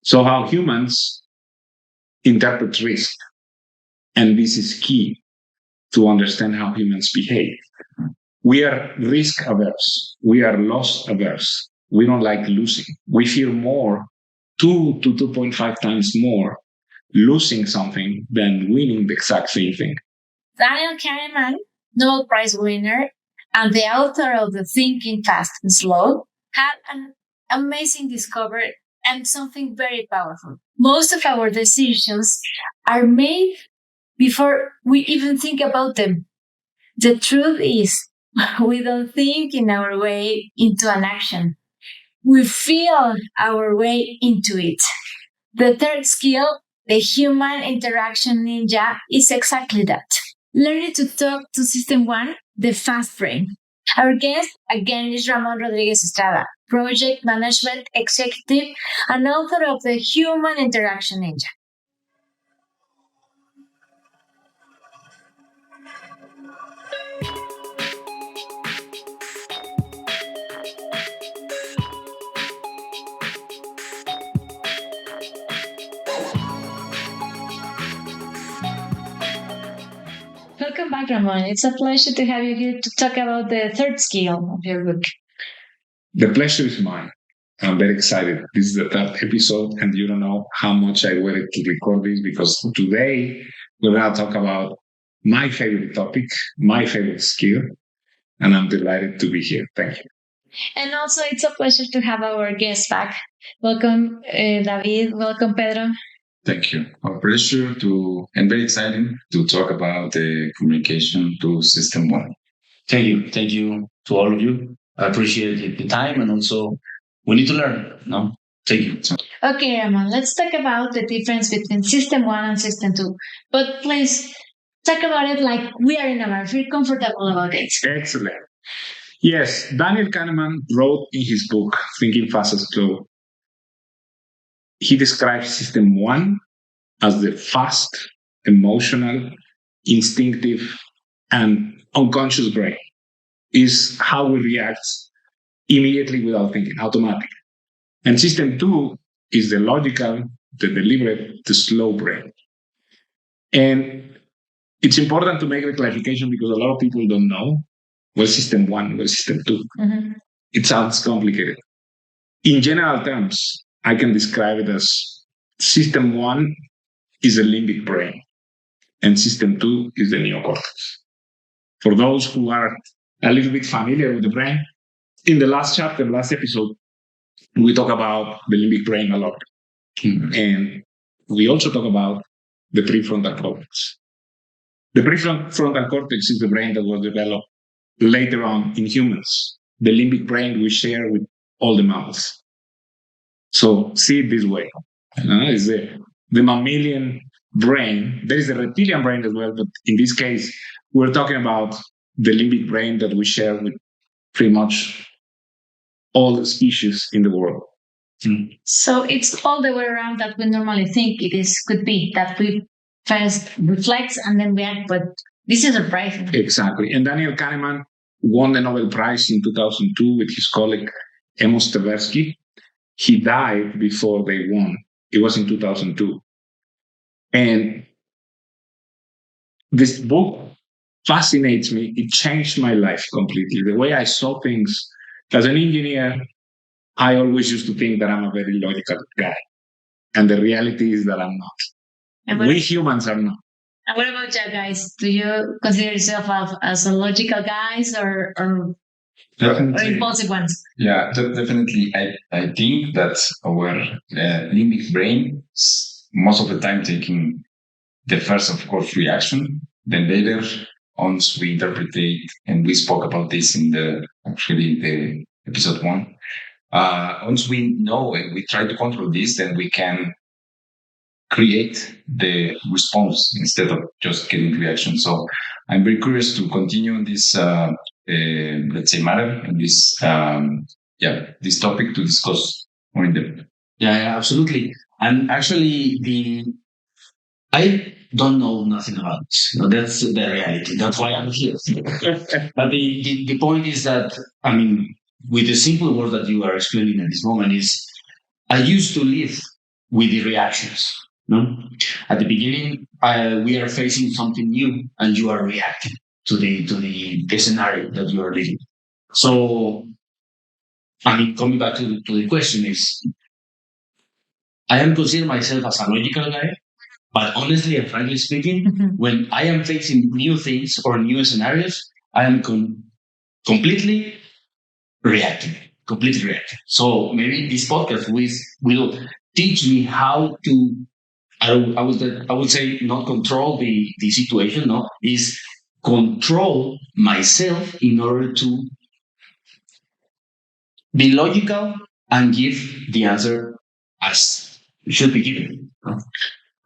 So how humans interpret risk, and this is key to understand how humans behave. We are risk averse. We are loss averse. We don't like losing. We fear more, 2 to 2.5 times more, losing something than winning the exact same thing. Daniel Kahneman, Nobel Prize winner and the author of The Thinking Fast and Slow, had an amazing discovery and something very powerful. Most of our decisions are made before we even think about them. The truth is, we don't think in our way into an action. We feel our way into it. The third skill, the human interaction ninja, is exactly that. Learning to talk to System 1, the fast brain. Our guest again is Ramon Rodriguez Estrada, project management executive and author of the Human Interaction Ninja. Welcome back, Ramon. It's a pleasure to have you here to talk about the third skill of your book. The pleasure is mine. I'm very excited. This is the third episode, and you don't know how much I wanted to record this because today we're going to talk about my favorite topic, my favorite skill, and I'm delighted to be here. Thank you. And also, it's a pleasure to have our guest back. Welcome, David. Welcome, Pedro. Thank you. Our pleasure and very exciting to talk about the communication to System 1. Thank you. Thank you to all of you. I appreciate the time, and also we need to learn. No, thank you. Okay, Ramon, let's talk about the difference between System 1 and System 2. But please talk about it like we are in a bar. Feel comfortable about it. Excellent. Yes, Daniel Kahneman wrote in his book, Thinking Fast and Slow, he describes System 1 as the fast, emotional, instinctive, and unconscious brain. Is how we react immediately without thinking, automatic. And System 2 is the logical, the deliberate, the slow brain. And it's important to make the clarification because a lot of people don't know what's System 1, what's System 2. Mm-hmm. It sounds complicated. In general terms, I can describe it as System 1 is the limbic brain, and System 2 is the neocortex. For those who are a little bit familiar with the brain, in the last episode, we talk about the limbic brain a lot. Mm-hmm. And we also talk about the prefrontal cortex. The prefrontal cortex is the brain that was developed later on in humans. The limbic brain we share with all the mammals. So see it this way. It's the mammalian brain. There is a reptilian brain as well, but in this case, we're talking about the limbic brain that we share with pretty much all the species in the world. Mm. So it's all the way around that we normally think could be, that we first reflect and then react, but this is surprising. Exactly. And Daniel Kahneman won the Nobel Prize in 2002 with his colleague Amos Tversky. He died before they won. It was in 2002. And this book fascinates me. It changed my life completely. The way I saw things as an engineer, I always used to think that I'm a very logical guy. And the reality is that I'm not. We humans are not. And what about you guys? Do you consider yourself as a logical guys or impulsive ones? Yeah, definitely. I think that our limbic brain is most of the time taking the first, of course, reaction. Then later, once we interpretate, and we spoke about this in the episode 1. Once we know and we try to control this, then we can create the response instead of just getting reaction. So I'm very curious to continue on this, let's say, matter and this, this topic to discuss more in depth. Yeah, absolutely. And actually, I don't know nothing about this. That's the reality. That's why I'm here. But the point is that, I mean, with the simple word that you are explaining at this moment is, I used to live with the reactions. No? At the beginning, we are facing something new, and you are reacting to the scenario that you are living. So, I mean, coming back to the question is, I am considering myself as a logical guy, but honestly and frankly speaking, when I am facing new things or new scenarios, I am completely reacting, completely reacting. So maybe this podcast will teach me how to. I would say not control the situation. No, is control myself in order to be logical and give the answer as it should be given.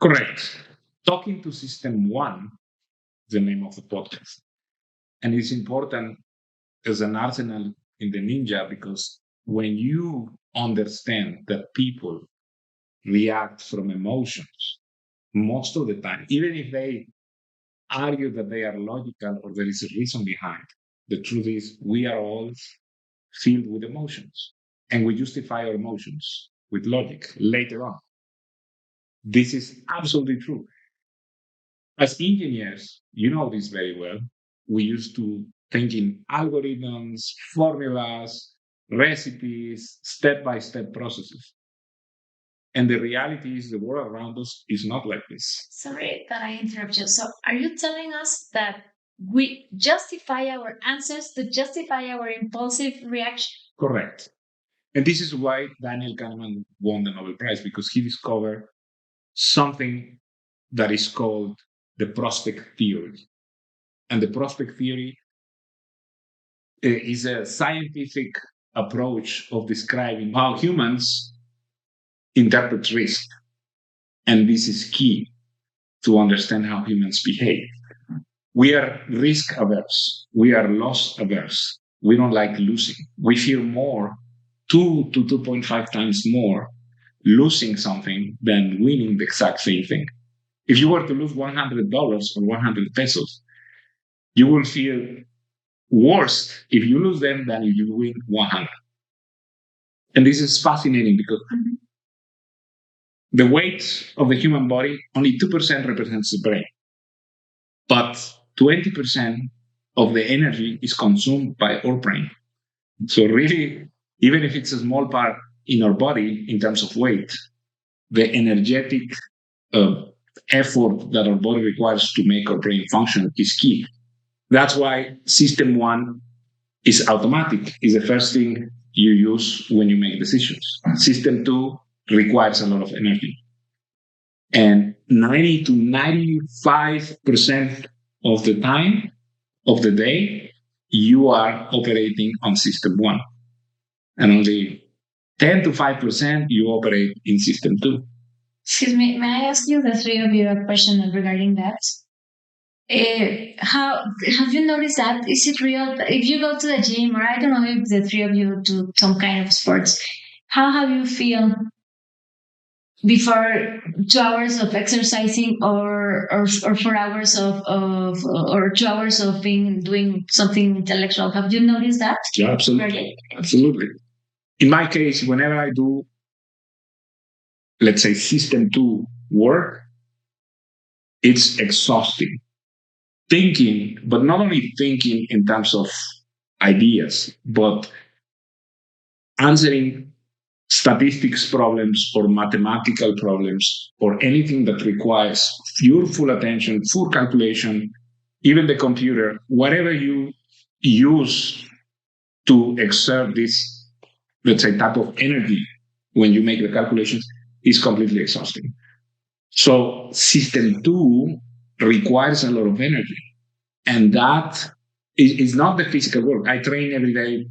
Correct. Talking to System 1 is the name of the podcast. And it's important as an arsenal in the ninja because when you understand that people react from emotions, most of the time, even if they argue that they are logical or there is a reason behind, the truth is we are all filled with emotions and we justify our emotions with logic later on. This is absolutely true. As engineers, you know this very well. We used to think in algorithms, formulas, recipes, step by step processes. And the reality is the world around us is not like this. Sorry that I interrupt you. So, are you telling us that we justify our answers to justify our impulsive reaction? Correct. And this is why Daniel Kahneman won the Nobel Prize because he discovered something that is called the prospect theory. And the prospect theory is a scientific approach of describing how humans interpret risk. And this is key to understand how humans behave. We are risk averse. We are loss averse. We don't like losing. We fear more, 2 to 2.5 times more, losing something than winning the exact same thing. If you were to lose $100 or 100 pesos, you will feel worse if you lose them than if you win 100. And this is fascinating because the weight of the human body, only 2% represents the brain. But 20% of the energy is consumed by our brain. So really, even if it's a small part in our body in terms of weight, the energetic effort that our body requires to make our brain function is key. That's why System 1 is automatic, is the first thing you use when you make decisions. System 2 requires a lot of energy. And 90 to 95% of the time of the day, you are operating on System 1. And only 10 to 5% you operate in System 2. Excuse me, may I ask you, the three of you, a question regarding that? How have you noticed that? Is it real? If you go to the gym, or I don't know if the three of you do some kind of sports, how have you feel before 2 hours of exercising or 4 hours or 2 hours of doing something intellectual? Have you noticed that? Yeah, absolutely. Absolutely. In my case, whenever I do, let's say, System 2 work, it's exhausting. Thinking, but not only thinking in terms of ideas, but answering statistics problems or mathematical problems or anything that requires your full attention, full calculation, even the computer, whatever you use to exert this, let's say, type of energy when you make the calculations is completely exhausting. So System 2 requires a lot of energy. And that is not the physical work. I train every day,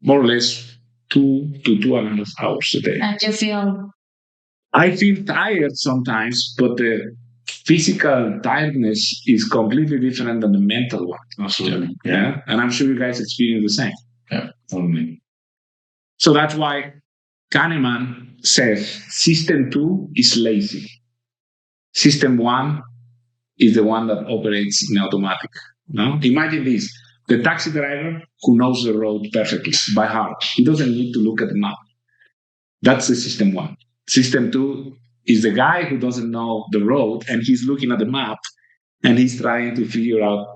more or less 2 to 2.5 hours a day. And you feel? I feel tired sometimes, but the physical tiredness is completely different than the mental one. Absolutely. Yeah. And I'm sure you guys experience the same. Yeah, totally. So that's why Kahneman says System 2 is lazy. System 1 is the one that operates in automatic. No? Imagine this. The taxi driver who knows the road perfectly by heart. He doesn't need to look at the map. That's the System 1. System 2 is the guy who doesn't know the road and he's looking at the map and he's trying to figure out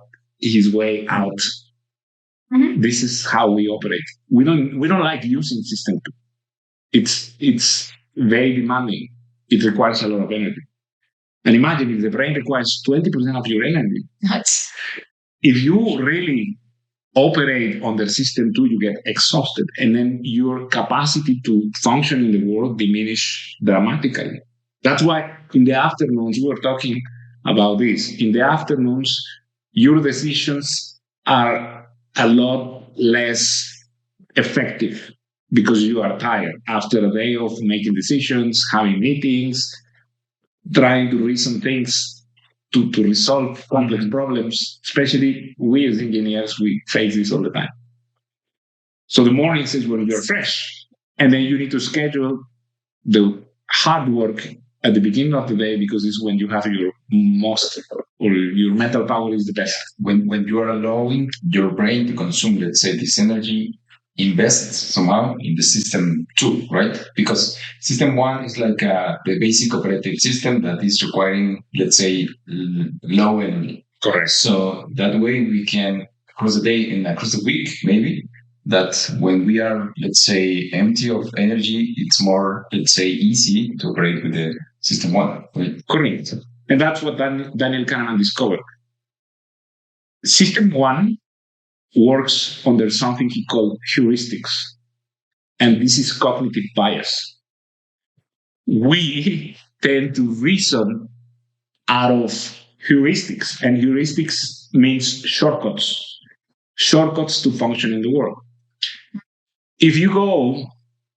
his way out. Mm-hmm. This is how we operate. We don't like using system 2. It's very demanding. It requires a lot of energy. And imagine if the brain requires 20% of your energy. If you really operate on the system 2, you get exhausted, and then your capacity to function in the world diminish dramatically. That's why in the afternoons, we were talking about this. In the afternoons, your decisions are a lot less effective because you are tired after a day of making decisions, having meetings, trying to reason things to resolve complex problems. Especially we as engineers, we face this all the time. So the mornings is when you're fresh, and then you need to schedule the hard work at the beginning of the day because it's when you have your most, or your mental power is the best. When you are allowing your brain to consume, let's say, this energy, invest somehow in the system 2, right? Because system 1 is like the basic operating system that is requiring, let's say, low energy. Correct. So that way we can, across the day and across the week, maybe, that when we are, let's say, empty of energy, it's more, let's say, easy to operate with the system 1. Right? Correct. And that's what Daniel Kahneman discovered. System 1 works under something he called heuristics. And this is cognitive bias. We tend to reason out of heuristics, and heuristics means shortcuts to function in the world. If you go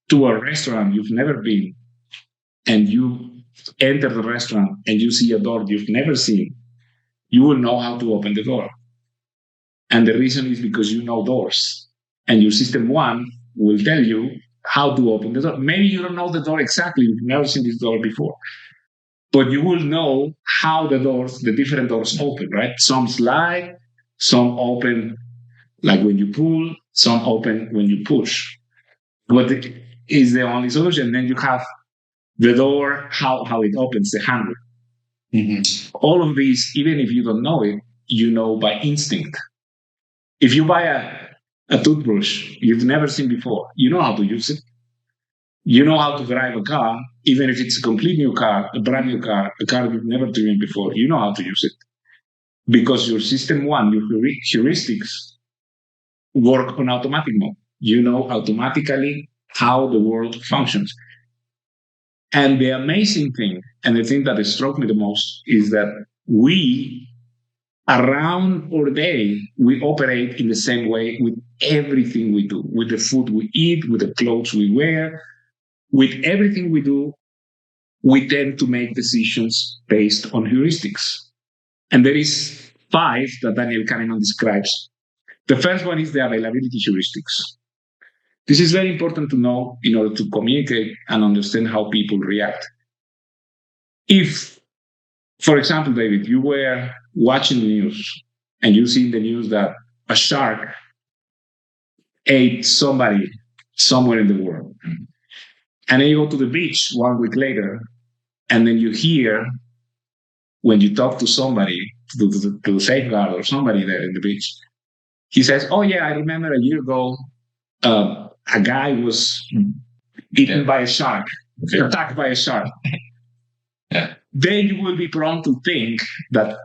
to a restaurant you've never been, and you enter the restaurant and you see a door you've never seen, you will know how to open the door. And the reason is because you know doors. And your system 1 will tell you how to open the door. Maybe you don't know the door exactly. You've never seen this door before. But you will know how the different doors open, right? Some slide, some open like when you pull, some open when you push. What is the only solution? Then you have the door, how it opens, the handle. Mm-hmm. All of these, even if you don't know it, you know by instinct. If you buy a toothbrush you've never seen before, you know how to use it. You know how to drive a car, even if it's a complete new car, a brand new car, a car you've never driven before, you know how to use it. Because your system 1, your heuristics, work on automatic mode. You know automatically how the world functions. And the amazing thing, and the thing that struck me the most, is that we, around our day, we operate in the same way with everything we do, with the food we eat, with the clothes we wear, with everything we do. We tend to make decisions based on heuristics. And there is 5 that Daniel Kahneman describes. The first one is the availability heuristics. This is very important to know in order to communicate and understand how people react. If, for example, David, you were watching the news and you see in the news that a shark ate somebody somewhere in the world, and then you go to the beach 1 week later, and then you hear, when you talk to somebody, to the safeguard or somebody there in the beach, he says, "Oh yeah, I remember a year ago, a guy was eaten by a shark, attacked by a shark." Yeah. Then you will be prone to think that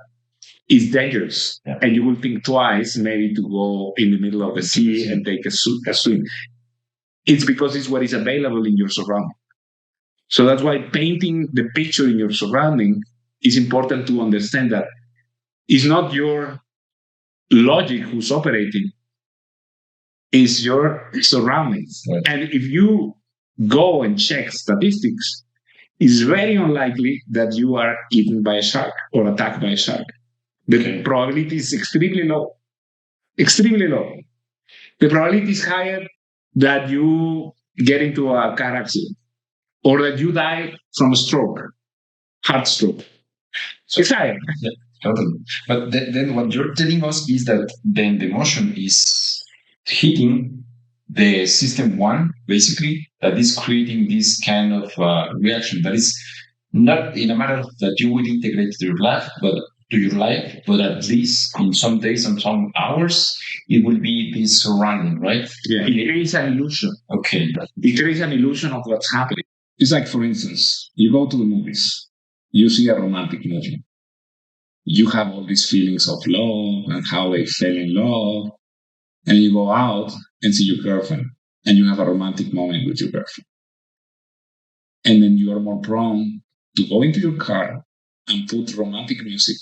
it's dangerous, and you will think twice maybe to go in the middle of the sea and take a swim. It's because it's what is available in your surrounding. So that's why painting the picture in your surrounding is important to understand that it's not your logic who's operating, it's your surroundings. Right. And if you go and check statistics, it's very unlikely that you are eaten by a shark or attacked by a shark. The probability is extremely low. Extremely low. The probability is higher that you get into a car accident or that you die from a stroke, heart stroke. So it's higher. Yeah, totally. But then what you're telling us is that then the emotion is hitting the system one, basically, that is creating this kind of reaction that is not in a matter that you will integrate to your life, but at least in some days and some hours, it will be this surrounding, right? Yeah, it is an illusion. Okay. It creates an illusion of what's happening. It's like, for instance, you go to the movies, you see a romantic movie. You have all these feelings of love and how they fell in love, and you go out and see your girlfriend, and you have a romantic moment with your girlfriend. And then you are more prone to go into your car and put romantic music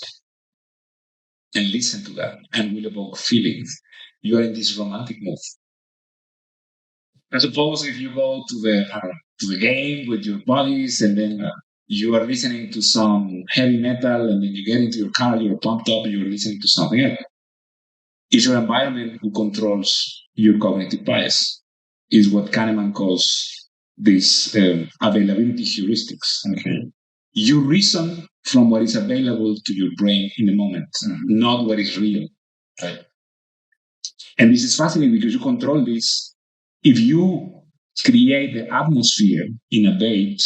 and listen to that, and will evoke feelings. You are in this romantic mood. I suppose if you go to the game with your buddies, and then you are listening to some heavy metal, and then you get into your car, you're pumped up, you're listening to something else. It's your environment who controls your cognitive bias. Is what Kahneman calls this availability heuristics. Okay. You reason from what is available to your brain in the moment, not what is real. Right. And this is fascinating because you control this. If you create the atmosphere in a date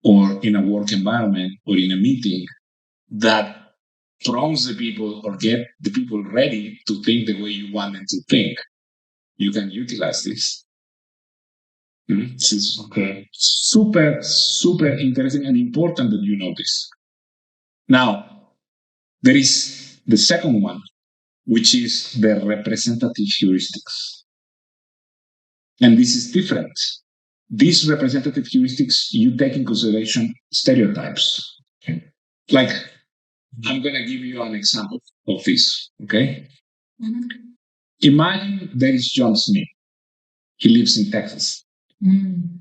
or in a work environment or in a meeting that prompts the people or get the people ready to think the way you want them to think, you can utilize this. This is super, super interesting and important that you know this. Now, there is the second one, which is the representative heuristics. And this is different. These representative heuristics, you take in consideration stereotypes. Okay? Like, I'm going to give you an example of this, okay? Mm-hmm. Imagine there is John Smith. He lives in Texas. Mm.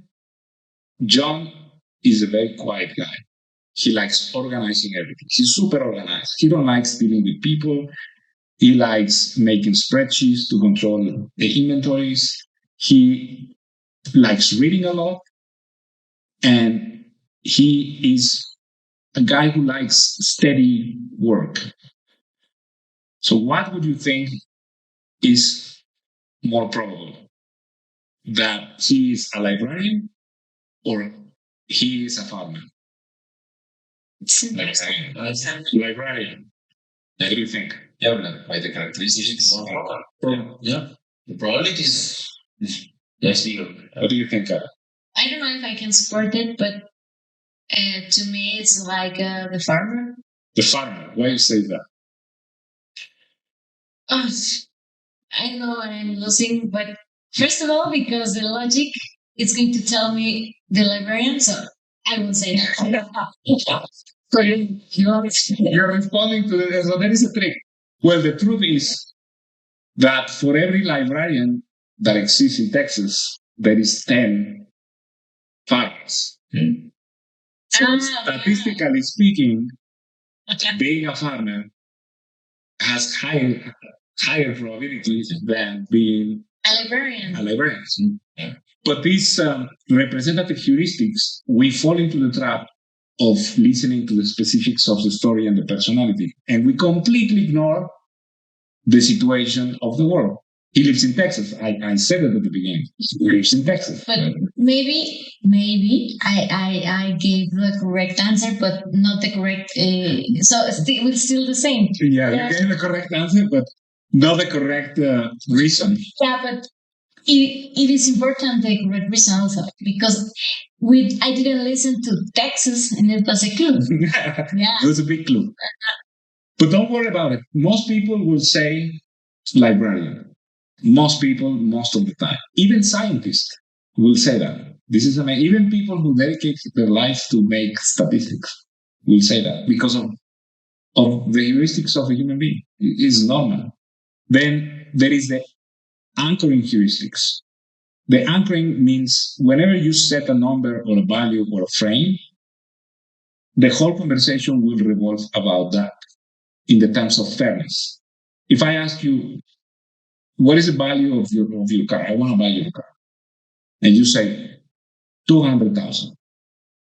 John is a very quiet guy. He likes organizing everything. He's super organized. He don't like dealing with people. He likes making spreadsheets to control the inventories. He likes reading a lot. And he is a guy who likes steady work. So what would you think is more probable? That he is a librarian or he is a farmer? Librarian. What do you think? Yeah, by the characteristics. Yeah. The probability is bigger. What do you think, Cara? I don't know if I can support it, but to me, it's like the farmer. The farmer. Why you say that? Oh, I know I'm losing, but first of all, because the logic is going to tell me the librarian, so I will say that. So you're responding to the, so that is a trick. Well, the truth is that for every librarian that exists in Texas, there is 10 farmers. Okay. So statistically speaking, being a farmer has higher probabilities than being a librarian. Yeah. But these representative heuristics, we fall into the trap of listening to the specifics of the story and the personality, and we completely ignore the situation of the world. He lives in Texas. I said it at the beginning. He lives in Texas. But maybe I gave the correct answer, but not the correct. So it's still the same. Yeah, you gave the correct answer, but not the correct reason. Yeah, but it is important the correct reason also, because I didn't listen to Texas, and it was a clue. Yeah, it was a big clue. But don't worry about it. Most people will say librarian. Most people, most of the time. Even scientists will say that. This is amazing. Even people who dedicate their lives to make statistics will say that because of the heuristics of the human being. It's normal. Then there is the anchoring heuristics. The anchoring means whenever you set a number or a value or a frame, the whole conversation will revolve about that in the terms of fairness. If I ask you, what is the value of your car? I want to buy your car. And you say, 200,000.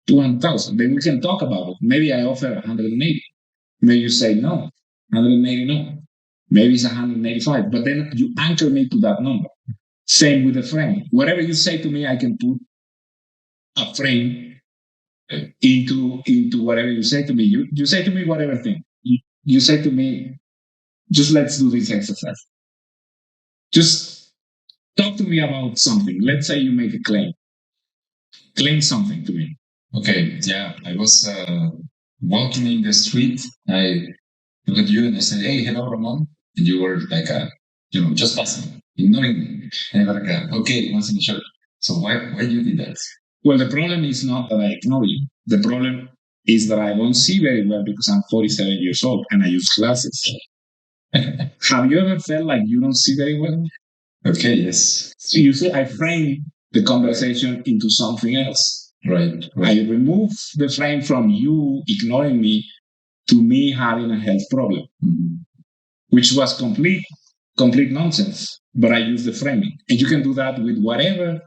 200,000. Then we can talk about it. Maybe I offer 180. Maybe you say, no, 180, no. Maybe it's 185. But then you anchor me to that number. Same with the frame. Whatever you say to me, I can put a frame into whatever you say to me. You say to me whatever thing. You say to me, just let's do this exercise. Just talk to me about something. Let's say you make a claim. Claim something to me. Okay, yeah, I was walking in the street. I look at you and I said, "Hey, hello, Ramon," and you were like, just passing, ignoring me. And I was like, "Okay, once in a shot." So why you did that? Well, the problem is not that I ignore you. The problem is that I don't see very well because I'm 47 years old and I use glasses. Have you ever felt like you don't see very well? Okay, yes. So you see, I frame the conversation into something else. Right. I remove the frame from you ignoring me to me having a health problem, which was complete nonsense. But I use the framing. And you can do that with whatever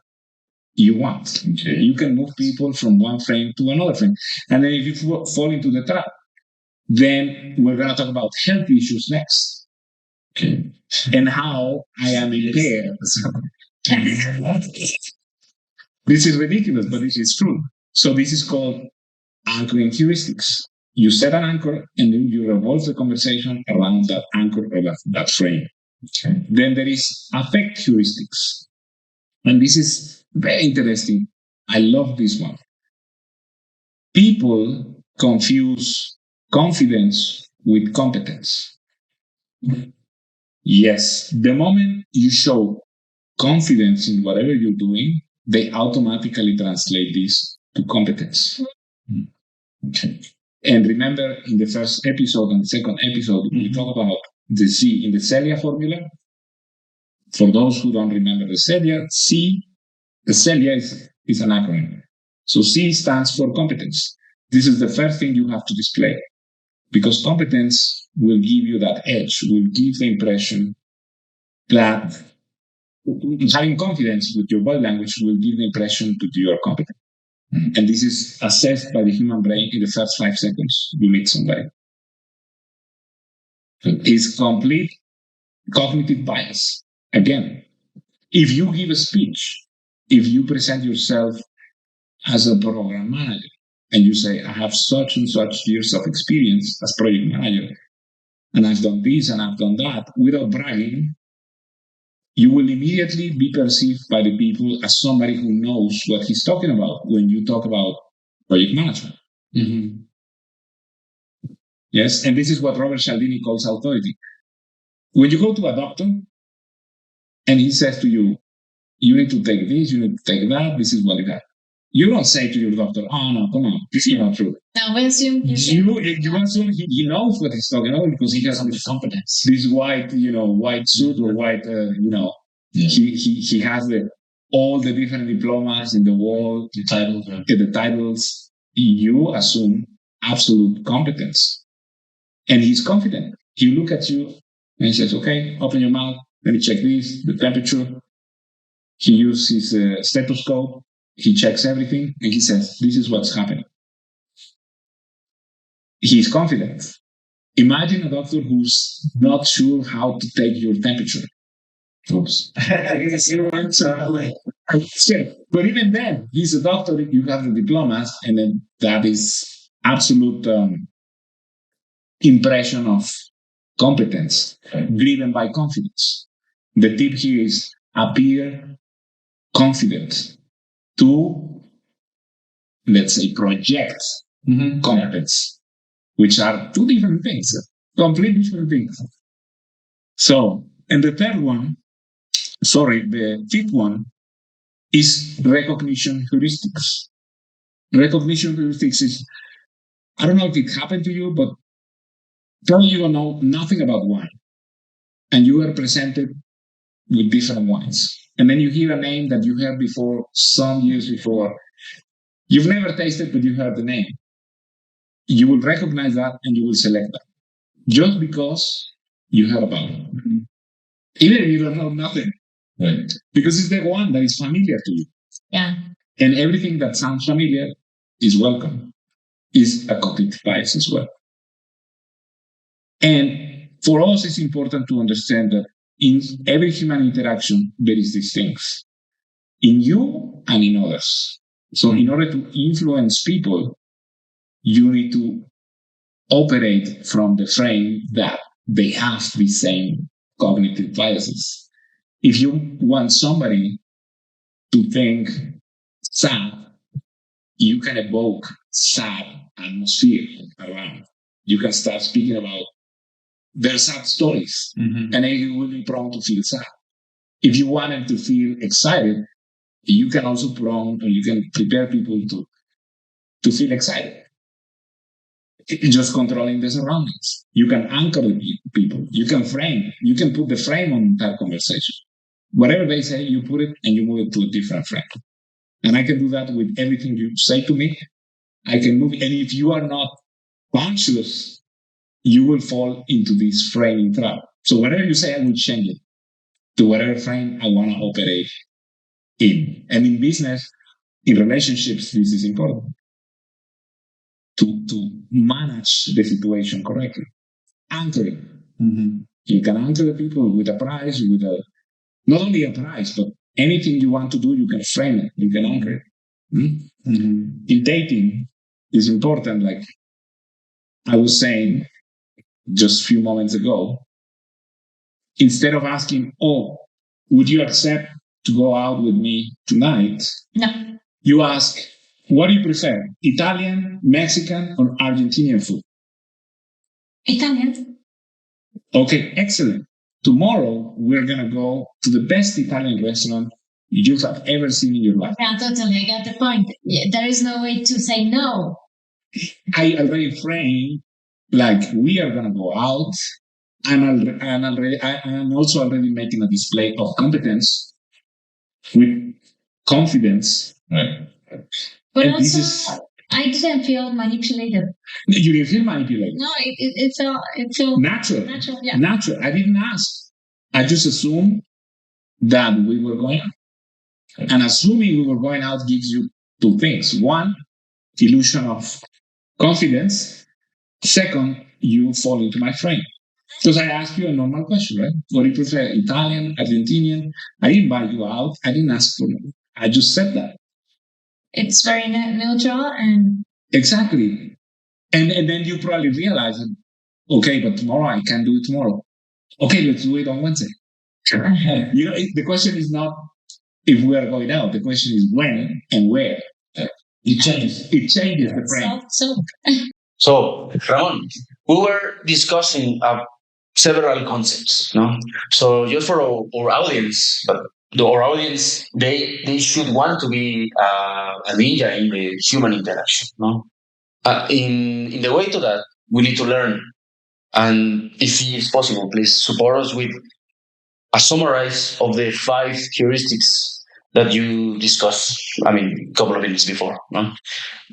you want. Okay. You can move people from one frame to another frame. And then if you fall into the trap, then we're going to talk about health issues next. Okay. And how I am impaired. This is ridiculous, but this is true. So this is called anchoring heuristics. You set an anchor and then you revolve the conversation around that anchor or that frame. Okay. Then there is affect heuristics. And this is very interesting. I love this one. People confuse confidence with competence. Yes, the moment you show confidence in whatever you're doing, they automatically translate this to competence. Okay. And remember, in the first episode and second episode, we talk about the C in the Celia formula. For those who don't remember the Celia, the Celia is an acronym. So C stands for competence. This is the first thing you have to display because competence will give you that edge, will give the impression that having confidence with your body language will give the impression that you are competent. And this is assessed by the human brain in the first 5 seconds you meet somebody. It's complete cognitive bias. Again, if you give a speech, if you present yourself as a program manager and you say, I have such and such years of experience as project manager, and I've done this and I've done that, without bragging, you will immediately be perceived by the people as somebody who knows what he's talking about when you talk about project management. Mm-hmm. Yes, and this is what Robert Cialdini calls authority. When you go to a doctor and he says to you, you need to take this, you need to take that, this is what you have. You don't say to your doctor, oh no, come on, this is not true. No, we assume You assume he knows what he's talking about because he has this competence. This white suit or white, he has all the different diplomas in the world, the titles. You assume absolute competence. And he's confident. He look at you and he says, okay, open your mouth, let me check this, the temperature. He uses his stethoscope, he checks everything, and he says, this is what's happening. He's confident. Imagine a doctor who's not sure how to take your temperature. Oops. But even then, he's a doctor, you have the diplomas, and then that is absolute impression of competence driven by confidence. The tip here is appear confident to, let's say, project competence, which are two different things, completely different things. So, and the fifth one is recognition heuristics. Recognition heuristics is, I don't know if it happened to you, but probably you don't know nothing about wine. And you are presented with different wines. And then you hear a name that you heard before, some years before. You've never tasted, but you heard the name. You will recognize that and you will select that. Just because you heard about it. Even if you don't know nothing. Right? Because it's the one that is familiar to you. Yeah. And everything that sounds familiar is welcome. Is a cognitive bias as well. And for us, it's important to understand that in every human interaction, there is these things in you and in others. So in order to influence people, you need to operate from the frame that they have the same cognitive biases. If you want somebody to think sad, you can evoke sad atmosphere around. You can start speaking about their sad stories, and then you will be prone to feel sad. If you want them to feel excited, you can also prone, or you can prepare people to feel excited. Just controlling the surroundings. You can anchor the people. You can frame. You can put the frame on that conversation. Whatever they say, you put it and you move it to a different frame. And I can do that with everything you say to me. I can move. And if you are not conscious, you will fall into this framing trap. So whatever you say, I will change it to whatever frame I want to operate in. And in business, in relationships, this is important. To manage the situation correctly. Anchoring. You can anchor the people with a price, with not only a price, but anything you want to do, you can frame it, you can anchor it. In dating, it's important, like I was saying just a few moments ago, instead of asking, oh, would you accept to go out with me tonight? No. You ask, what do you prefer, Italian, Mexican, or Argentinian food? Italian. Okay, excellent. Tomorrow, we're going to go to the best Italian restaurant you have ever seen in your life. Yeah, totally. I got the point. Yeah, there is no way to say no. I already framed, like, we are going to go out, and I'm also already making a display of competence with confidence. Right. But And also, I didn't feel manipulated. You didn't feel manipulated. No, it felt natural. Natural, yeah. Natural. I didn't ask. I just assumed that we were going out. And assuming we were going out gives you two things. One, illusion of confidence. Second, you fall into my frame. Because I asked you a normal question, right? What do you prefer, Italian, Argentinian? I didn't buy you out. I didn't ask for it. I just said that. It's very neutral and... Exactly. And then you probably realize, okay, but tomorrow I can't do it tomorrow. Okay, let's do it on Wednesday. You know, the question is not if we are going out. The question is when and where. It changes. It changes the frame. So, Ramon, we were discussing several concepts, no? So, just for our audience, but our audience, they should want to be a ninja in the human interaction, no? In the way to that, we need to learn, and if it's possible, please support us with a summarize of the 5 heuristics that you discussed. I mean, a couple of minutes before, no?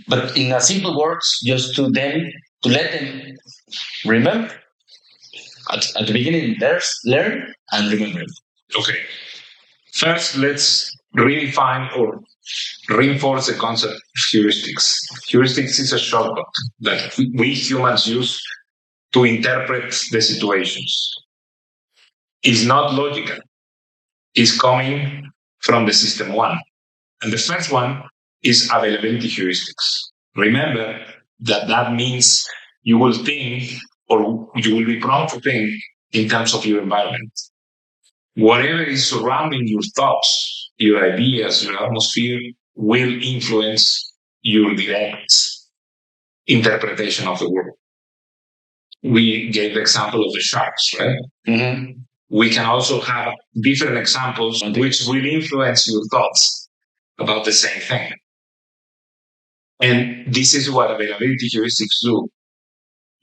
But in a simple words, just to let them remember. At the beginning, learn and remember. Okay. First, let's redefine or reinforce the concept of heuristics. Heuristics is a shortcut that we humans use to interpret the situations. It's not logical. It's coming from the system 1. And the first one is availability heuristics. Remember that means you will think, or you will be prone to think in terms of your environment. Whatever is surrounding your thoughts, your ideas, your atmosphere will influence your direct interpretation of the world. We gave the example of the sharks, right? Mm-hmm. We can also have different examples which will influence your thoughts about the same thing. And this is what availability heuristics do.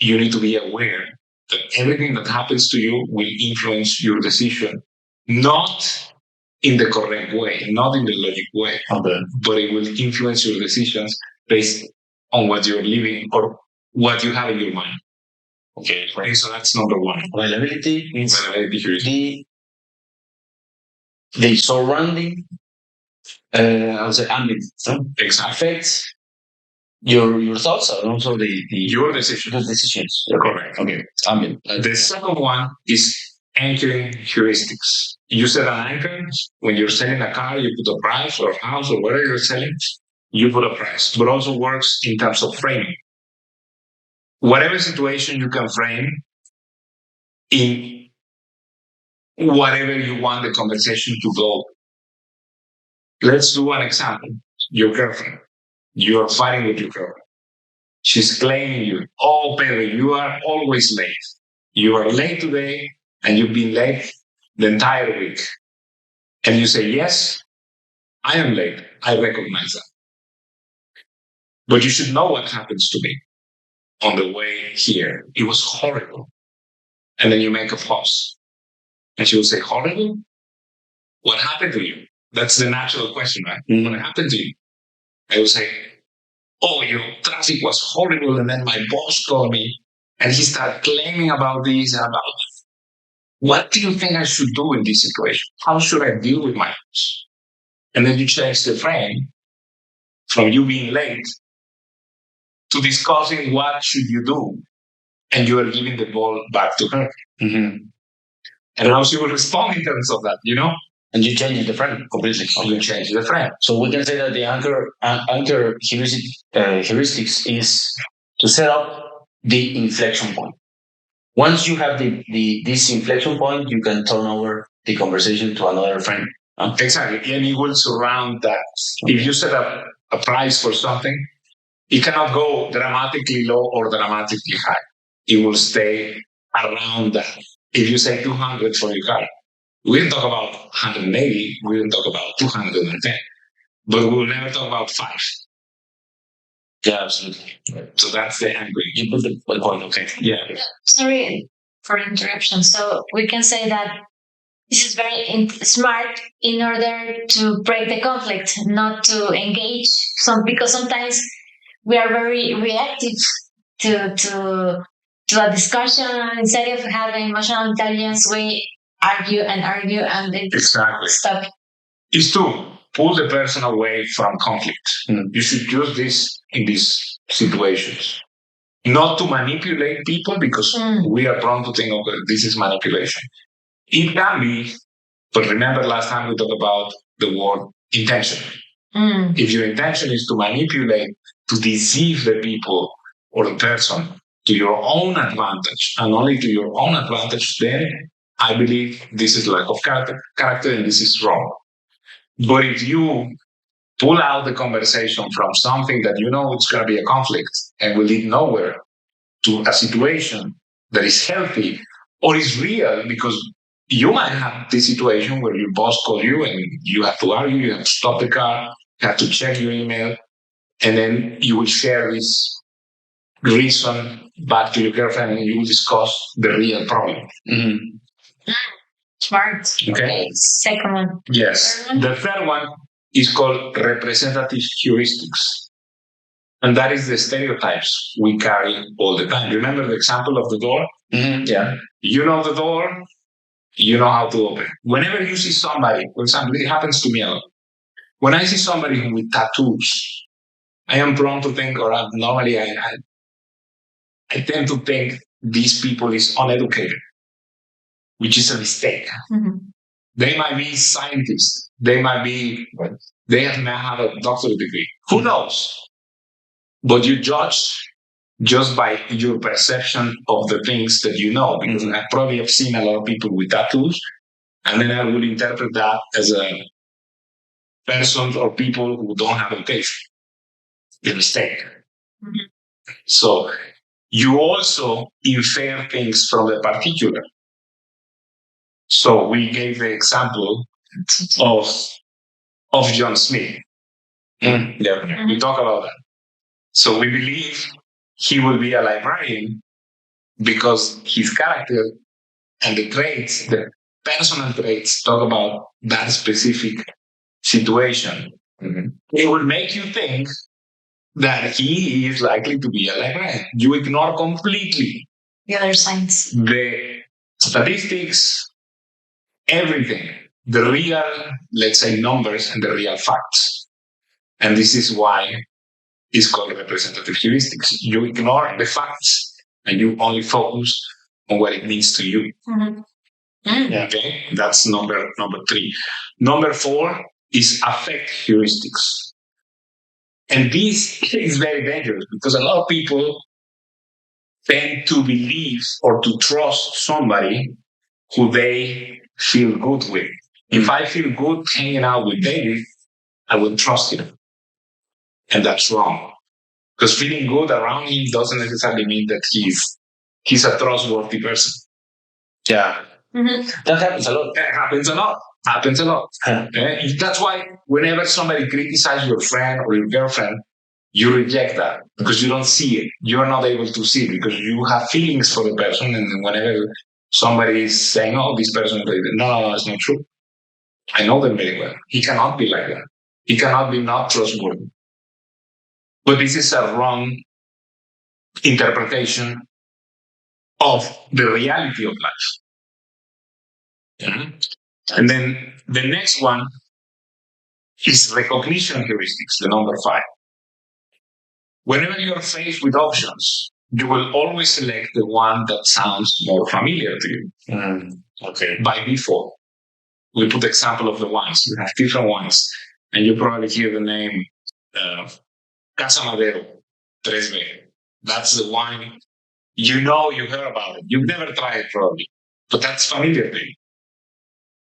You need to be aware that everything that happens to you will influence your decision, not in the correct way, not in the logic way, but it will influence your decisions based on what you're living or what you have in your mind. Okay, so that's number 1. Availability means availability the surrounding, I would say, ambient, affects your thoughts and also your decisions. The decisions. Correct. Okay, ambient. The second one is anchoring heuristics. You set an anchor. When you're selling a car, you put a price, or a house, or whatever you're selling, you put a price. But also works in terms of framing. Whatever situation you can frame in whatever you want the conversation to go. Let's do an example. Your girlfriend. You're fighting with your girlfriend. She's claiming you. Oh, Pedro, you are always late. You are late today, and you've been late the entire week. And you say, yes, I am late. I recognize that. But you should know what happens to me on the way here. It was horrible. And then you make a pause. And she will say, horrible? What happened to you? That's the natural question, right? Mm-hmm. What happened to you? I will say, oh, traffic was horrible. And then my boss called me and he started claiming about this and about that. What do you think I should do in this situation? How should I deal with my boss? And then you change the frame from you being late to discussing what should you do. And you are giving the ball back to her. Mm-hmm. And how she will respond in terms of that, And you change the frame completely. You change the frame. So we can say that the anchor heuristics is to set up the inflection point. Once you have this inflection point, you can turn over the conversation to another frame. Exactly. And it will surround that. Okay. If you set up a price for something, it cannot go dramatically low or dramatically high. It will stay around that. If you say 200 for your car, we didn't talk about 180, we didn't talk about 210, but we will never talk about 5. Yeah, absolutely. So that's the angle. You put the point, okay. Yeah. Sorry for interruption. So we can say that this is very smart in order to break the conflict, not to engage because sometimes we are very reactive to a discussion instead of having emotional intelligence. We argue and then exactly. Stop. Is to pull the person away from conflict. You should use this in these situations. Not to manipulate people, because we are prone to think, okay, this is manipulation. It can be, but remember last time we talked about the word intention. If your intention is to manipulate, to deceive the people or the person to your own advantage, and only to your own advantage, then I believe this is lack of character and this is wrong. But if you pull out the conversation from something that you know it's going to be a conflict and will lead nowhere to a situation that is healthy or is real, because you might have this situation where your boss calls you and you have to argue, you have to stop the car, you have to check your email, and then you will share this reason back to your girlfriend and you will discuss the real problem. Smart. Okay. Second one. Yes. The third one is called representative heuristics. And that is the stereotypes we carry all the time. Remember the example of the door? Yeah. You know the door, you know how to open. Whenever you see somebody, for example, it happens to me a lot. When I see somebody with tattoos, I am prone to think, or normally I tend to think these people is uneducated, which is a mistake. They might be scientists. They might have a doctorate degree. Who knows? But you judge just by your perception of the things that you know, because I probably have seen a lot of people with tattoos, and then I would interpret that as a person or people who don't have education. It's a mistake. So you also infer things from the particular. So we gave the example of John Smith. We talk about that. So we believe he will be a librarian because his character and the traits, the personal traits, talk about that specific situation. It will make you think that he is likely to be a librarian. You ignore completely the other signs, the statistics, everything, the real, let's say, numbers and the real facts. And this is why it's called representative heuristics. You ignore the facts and you only focus on what it means to you. Okay, that's number 3. Number 4 is affect heuristics. And this is very dangerous because a lot of people tend to believe or to trust somebody who they feel good with. If I feel good hanging out with David, I will trust him. And that's wrong. Because feeling good around him doesn't necessarily mean that he's a trustworthy person. Yeah. That happens a lot. It happens a lot. Happens a lot. That's why whenever somebody criticizes your friend or your girlfriend, you reject that because you don't see it. You're not able to see it because you have feelings for the person. And whenever somebody is saying, oh, this person, no, it's not true. I know them very well. He cannot be like that. He cannot be not trustworthy. But this is a wrong interpretation of the reality of life. And then the next one is recognition heuristics, the number 5. Whenever you're faced with options, you will always select the one that sounds more familiar to you. Okay. By default. We put the example of the wines. You have different wines, and you probably hear the name Casa Madero, 3B. That's the wine. You heard about it. You've never tried it probably, but that's familiar to you.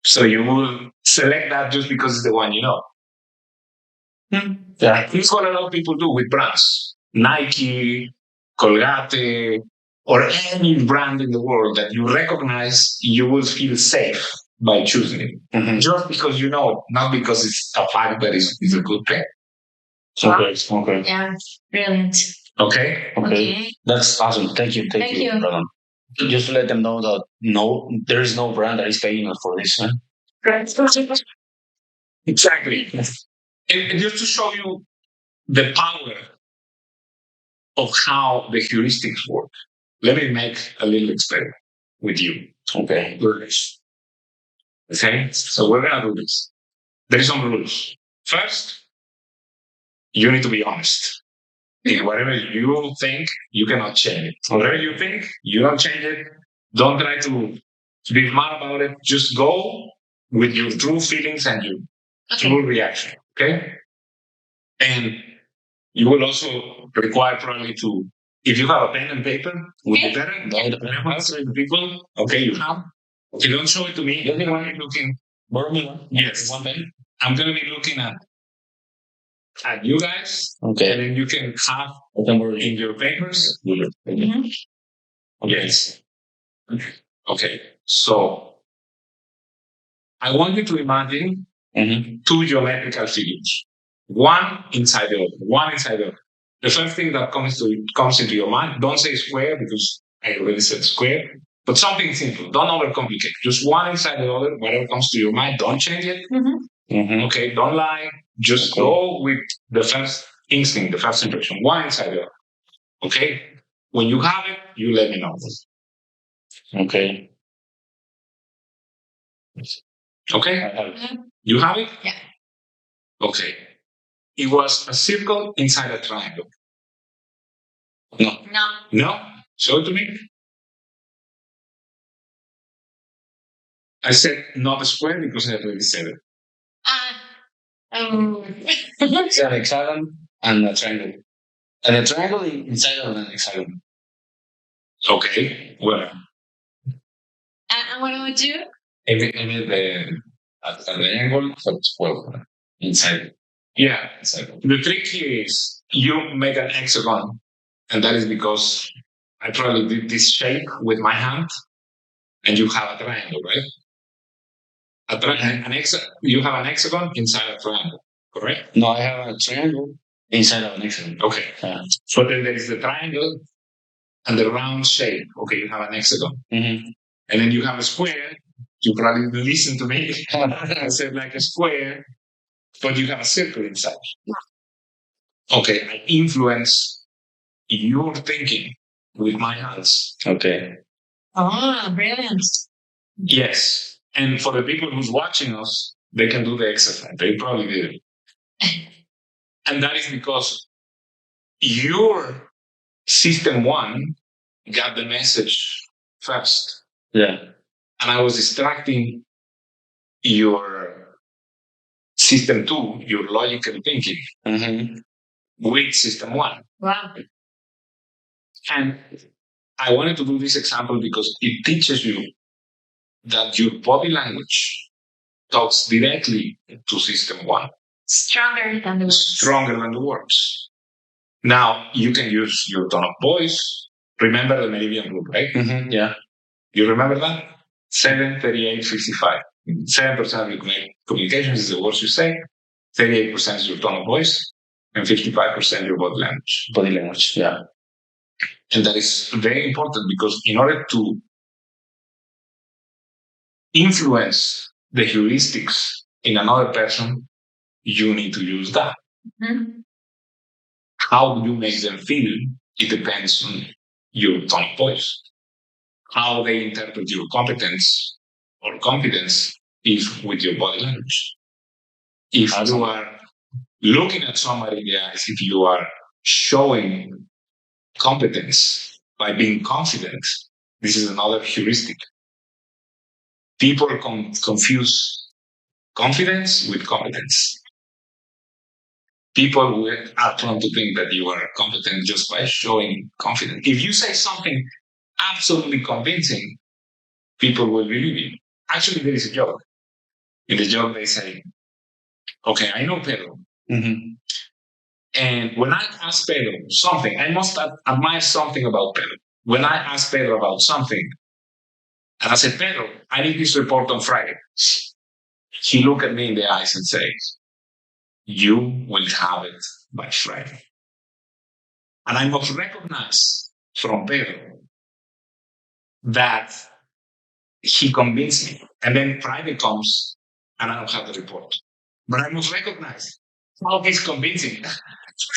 So you will select that just because it's the one you know. Yeah. This is what a lot of people do with brands. Nike, Colgate, or any brand in the world that you recognize, you will feel safe by choosing it. Just because you know it, not because it's a fact that it's a good thing. Okay. Yeah, brilliant. Okay. That's awesome. Thank you. Thank you. Roland. Just to let them know that there is no brand that is paying us for this. Exactly. And just to show you the power of how the heuristics work, let me make a little experiment with you. Okay. Okay, so we're gonna do this. There is some rules. First, you need to be honest. In whatever you think, you cannot change it. Whatever you think, you don't change it. Don't try to be mad about it. Just go with your true feelings and your true reaction. Okay? And you will also require probably to, if you have a pen and paper, would be better. People, okay, you have. Okay, don't show it to me. Let me want you looking. Borrow me one. Yes. One pen. I'm going to be looking at you guys. Okay. And then you can have in your papers. Yes. Okay. So I want you to imagine 2 geometrical figures. One inside the other. The first thing that comes into your mind, don't say square because I already said square, but something simple. Don't overcomplicate. Just one inside the other. Whatever comes to your mind, don't change it. Okay, don't lie. Just go with the first instinct, the first impression. One inside the other. Okay? When you have it, you let me know. Okay. Okay? You have it? Yeah. Okay. It was a circle inside a triangle. No? Show it to me. I said not a square because I already said it. It's an hexagon and a triangle. And a triangle inside of an hexagon. Okay. Well. And what do we do? At the angle, well, inside. Yeah. Inside. The trick here is you make an hexagon, and that is because I probably did this shape with my hand, and you have a triangle, right? You have an hexagon inside a triangle, correct? No, I have a triangle inside of an hexagon. Okay. So then there is the triangle and the round shape. Okay, you have an hexagon. And then you have a square. You probably listen to me. I said like a square, but you have a circle inside. Okay, I influence your thinking with my hands. Okay. Oh, brilliant. Yes. And for the people who's watching us, they can do the exercise. They probably did it. And that is because your system 1 got the message first. Yeah. and I was distracting your system 2, your logical thinking, with system 1. Wow. And I wanted to do this example because it teaches you that your body language talks directly to system 1. Stronger than the words. Stronger than the words. Now, you can use your tone of voice. Remember the meridian rule, right? Yeah. You remember that? 7, 38, 55. 7% of your communications is the words you say, 38% is your tone of voice, and 55% your body language. Body language. Yeah. And that is very important because in order to influence the heuristics in another person, you need to use that. Mhm. How you make them feel, it depends on your tone of voice. How they interpret your competence or confidence is with your body language. If you are looking at somebody in the eyes, if you are showing competence by being confident, this is another heuristic. People confuse confidence with competence. People are prone to think that you are competent just by showing confidence. If you say something absolutely convincing, people will believe you. Actually, there is a joke. In the joke, they say, okay, I know Pedro. And when I ask Pedro something, I must admire something about Pedro. When I ask Pedro about something, and I said, Pedro, I need this report on Friday. He looked at me in the eyes and says, you will have it by Friday. And I must recognize from Pedro that he convinced me. And then Friday comes and I don't have the report. But I must recognize how he's convincing,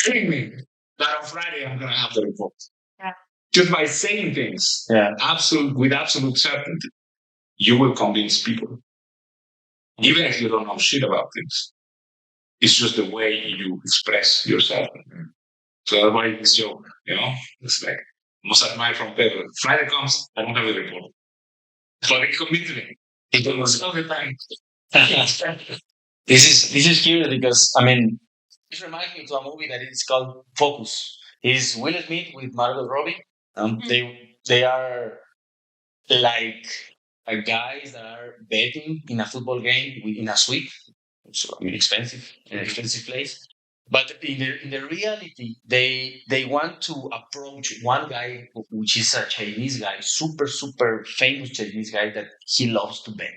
telling me that on Friday I'm going to have the report. Yeah. Just by saying things with absolute certainty, you will convince people. Even if you don't know shit about things. It's just the way you express yourself. So that's why this joke, it's like, must admire from Pedro. Friday comes, I don't have the report. But he convinced me. It was all the time. This is curious because this reminds me to a movie that is called Focus. It's Will Smith with Margot Robbie. They are like guys that are betting in a football game in a suite. So expensive, an expensive place. But in the reality, they want to approach one guy, which is a Chinese guy, super famous Chinese guy that he loves to bet,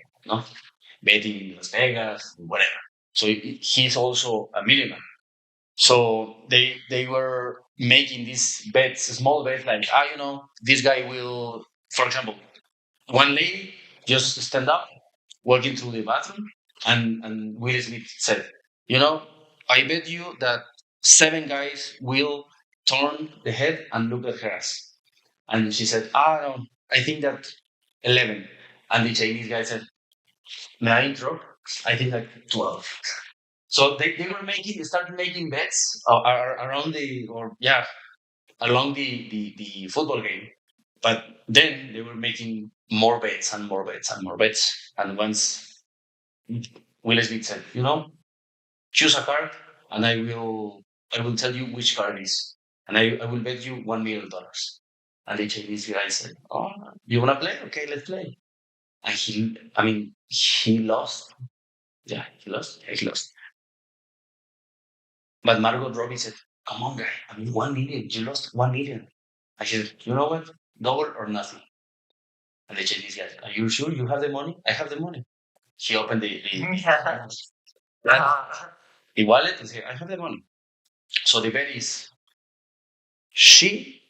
betting in Las Vegas, whatever. So he's also a millionaire. So they were making these bets, small bets, like this guy will, for example, one lady just stand up, walking through the bathroom, and Will Smith said, I bet you that 7 guys will turn the head and look at her ass. And she said, no, I think that 11. And the Chinese guy said, may I interrupt? I think like 12. So they started making bets along the football game. But then they were making more bets and more bets and more bets. And once Will Smith said, choose a card and I will tell you which card is. And I will bet you $1 million. And the Chinese guy said, oh, you want to play? Okay, let's play. And he lost. Yeah, he lost. Yeah, he lost. But Margot Robbie said, come on, guy. 1 million. You lost 1 million. I said, you know what? Double or nothing. And the Chinese guy said, are you sure you have the money? I have the money. He opened the wallet and said, I have the money. So the bet is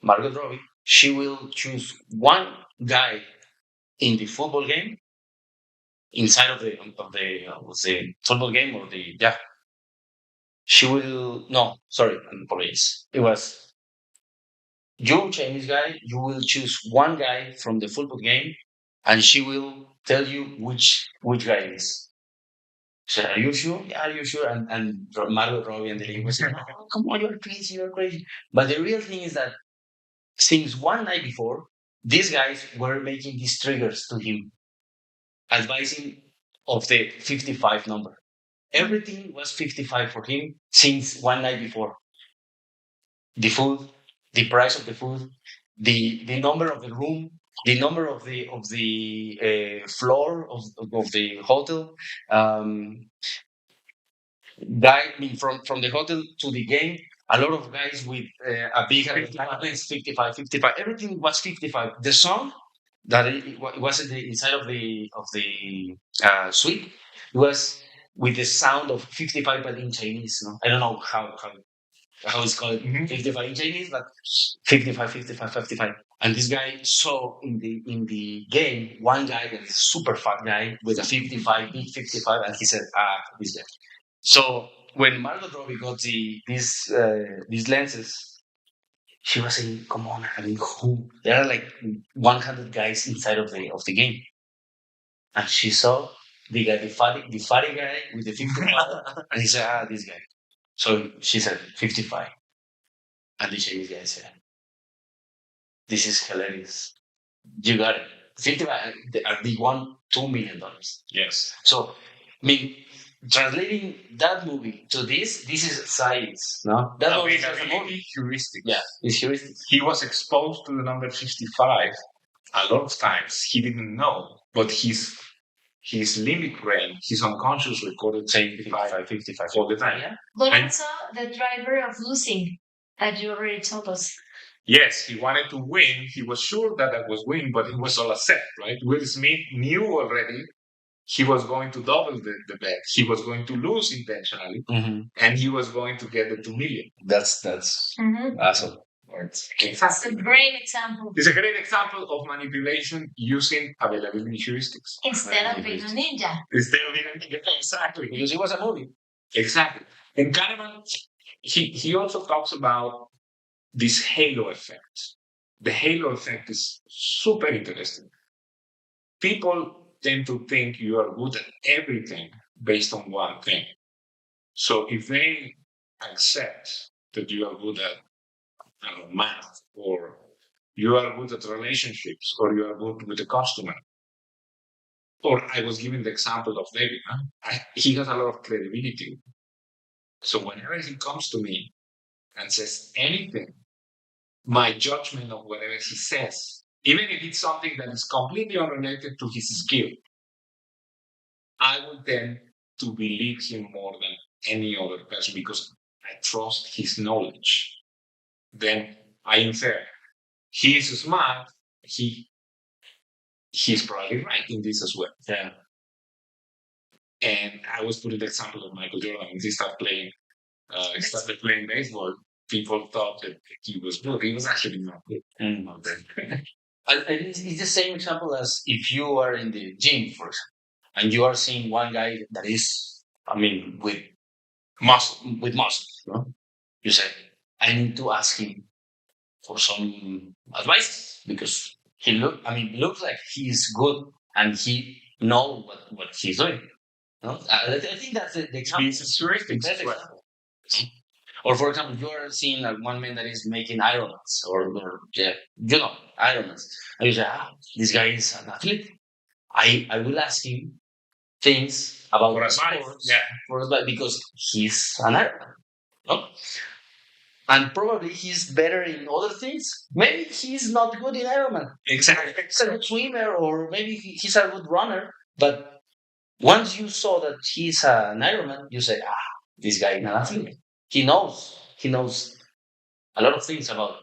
Margot Robbie, she will choose one guy in the football game, inside of the football game or she will, no, sorry, apologies. It was you, Chinese guy, you will choose one guy from the football game and she will tell you which guy it is. So are you sure? Yeah, are you sure? And Margot Robbie and the lady was saying, oh, come on, you're crazy. But the real thing is that since one night before, these guys were making these triggers to him. advising of the 55 number. Everything was 55 for him since one night before. The food, the price of the food, the number of the room, the number of the floor of the hotel. Guy, I mean, from the hotel to the game, a lot of guys with a big 55, 55. Everything was 55. The song that it was in the inside of the suite was with the sound of 55, but in Chinese. No? I don't know how it's called 55 in Chinese, but 55, 55, 55. And this guy saw in the game one guy that is super fat guy with a 55, big 55, and he said, this guy. So when Margot Robbie got these lenses, she was saying, "Come on, I mean, who? There are like 100 guys inside of the game," and she saw the fatty guy with the 55, and he said, this guy." So she said 55, and the Chinese guy said, "This is hilarious. You got it. 55, they won $2 million." Yes. So, I mean, translating that movie to this is science, no? That movie is a movie. Heuristic. Yeah, it's heuristic. He was exposed to the number 55 a lot of times. He didn't know, but his limbic brain, his unconscious recorded saying 55 all the time. Yeah. But also the driver of losing that you already told us. Yes, he wanted to win. He was sure that was win, but it was all a set, right? Will Smith knew already he was going to double the bet. He was going to lose intentionally, and he was going to get the 2 million. That's awesome. It's a great example. It's a great example of manipulation using availability heuristics. Instead of being a ninja. Instead of being a ninja, exactly. Because it was a movie. Exactly. And Kahneman, he also talks about this halo effect. The halo effect is super interesting. People tend to think you are good at everything based on one thing. So if they accept that you are good at math, or you are good at relationships, or you are good with a customer, or I was giving the example of David, he has a lot of credibility. So whenever he comes to me and says anything, my judgment of whatever he says, even if it's something that is completely unrelated to his skill, I will tend to believe him more than any other person because I trust his knowledge. Then I infer he is smart. He's probably right in this as well. Yeah. And I was putting the example of Michael Jordan. When he started playing baseball, people thought that he was good. He was actually not good. And it's the same example as if you are in the gym, for example, and you are seeing one guy that is, I mean, with muscle, no? You say, I need to ask him for some advice because he looks like he's good and he knows what he's doing. No? I think that's the example. It's terrific. Or for example, you are seeing one man that is making Ironmans or Ironmans, and you say, this guy is an athlete. I will ask him things about sports, because he's an Ironman. No? And probably he's better in other things. Maybe he's not good in Ironman. Exactly. He's a good swimmer, or maybe he's a good runner. But once you saw that he's an Ironman, you say, this guy is an athlete. He knows a lot of things about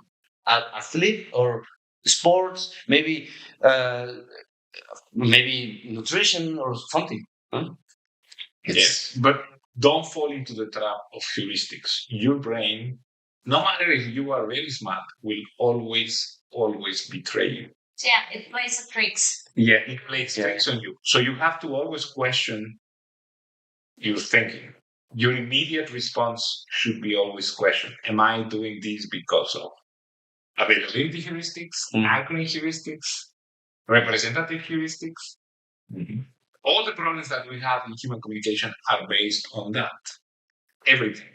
athlete or sports, maybe nutrition or something. Huh? Yes, but don't fall into the trap of heuristics. Your brain, no matter if you are very smart, will always betray you. Yeah, it plays tricks. Yeah, it plays tricks on you. So you have to always question your thinking. Your immediate response should be always question, am I doing this because of availability heuristics, anchoring heuristics, representative heuristics? All the problems that we have in human communication are based on that. Everything.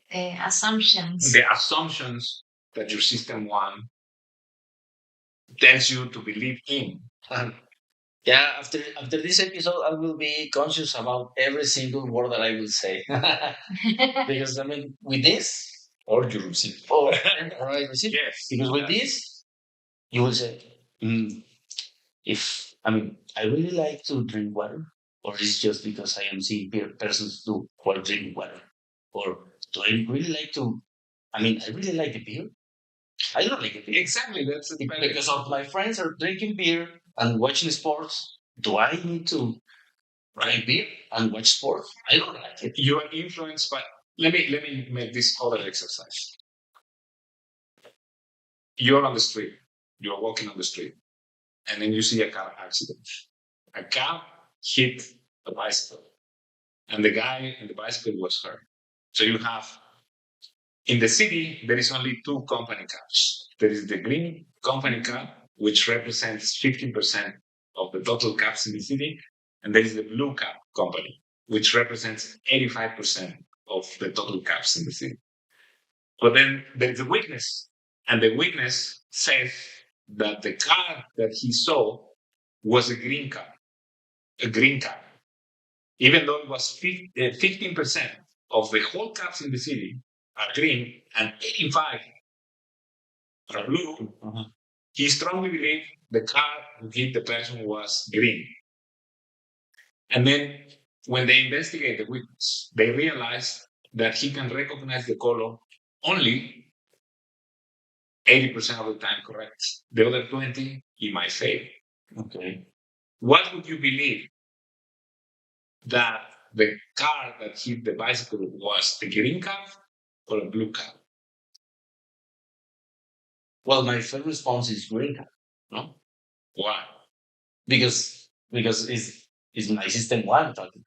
The assumptions. The assumptions that your system one tells you to believe in. Yeah, after this episode, I will be conscious about every single word that I will say. Because I mean, with this, Or you receive. or I receive. Yes. Because with this, you will say, if I mean, I really like to drink water, or it's just because I am seeing persons who are drinking water, or do I really like to? I mean, I really like the beer. I don't like it Exactly. That's the because of my friends are drinking beer and watching sports. Do I need to drink beer and watch sports? I don't like it. You are influenced by. Let me make this other exercise. You're on the street. You're walking on the street, and then you see a car accident. A car hit a bicycle, and the guy in the bicycle was hurt. So you have in the city there is only two company cars. There is the green company car, which represents 15% of the total cabs in the city, and there is the blue cab company, which represents 85% of the total cabs in the city. But then there is a witness, and the witness says that the car that he saw was a green car, even though it was 15% of the whole cabs in the city are green and 85 are blue. He strongly believed the car who hit the person was green. And then when they investigate the witness, they realize that he can recognize the color only 80% of the time correct. The other 20, he might fail. Okay. What would you believe that the car that hit the bicycle was a green car or a blue car? Well, my first response is green card, no? Why? Because it's my system one talking.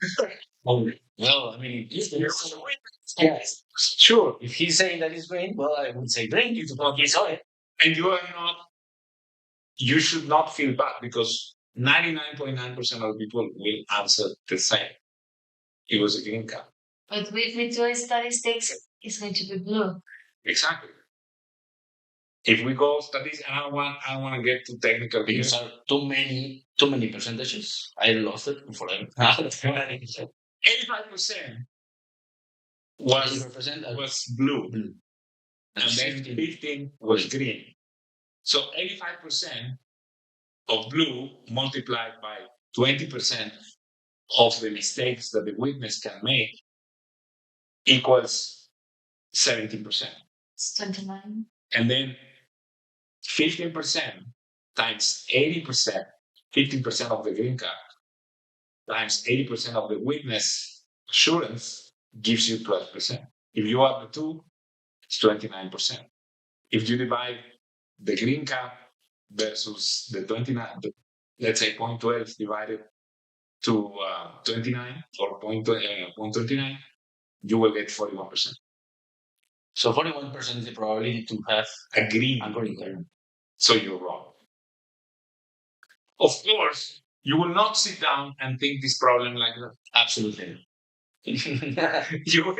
Oh, well, I mean, yes, Sure. if he's saying that it's green, well, I would say green. You do not saw it. And you should not feel bad because 99.9% of people will answer the same. It was a green car. But with your statistics, it's going to be blue. Exactly. If we go studies, and I don't want to get too technical here. Because are too many percentages. I lost it forever. 85% was 80% was blue, blue. and then 15 was green. So 85% of blue multiplied by 20% of the mistakes that the witness can make equals 17%. It's 29. And then 15% times 80%, 15% of the green card times 80% of the witness assurance gives you 12%. If you add the two, it's 29%. If you divide the green card versus the 29, let's say 0.12 divided to 29 or 0.29, you will get 41%. So 41% is the probability to have a green card. So you're wrong. Of course, you will not sit down and think this problem like that. Absolutely. You will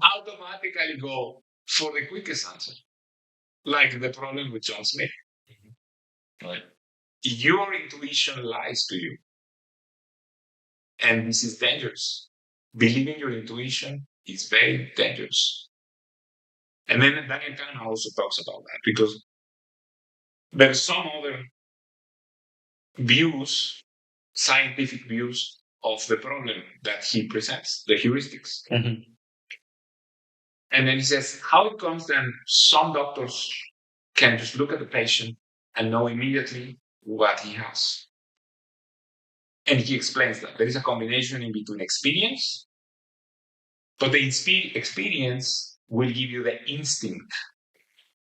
automatically go for the quickest answer, like the problem with John Smith. Right. Your intuition lies to you. And this is dangerous. Believing your intuition is very dangerous. And then Daniel Kahneman also talks about that because there's some other views, scientific views of the problem that he presents, the heuristics. Mm-hmm. And then he says, how it comes that some doctors can just look at the patient and know immediately what he has. And he explains that there is a combination in between experience, but the experience will give you the instinct.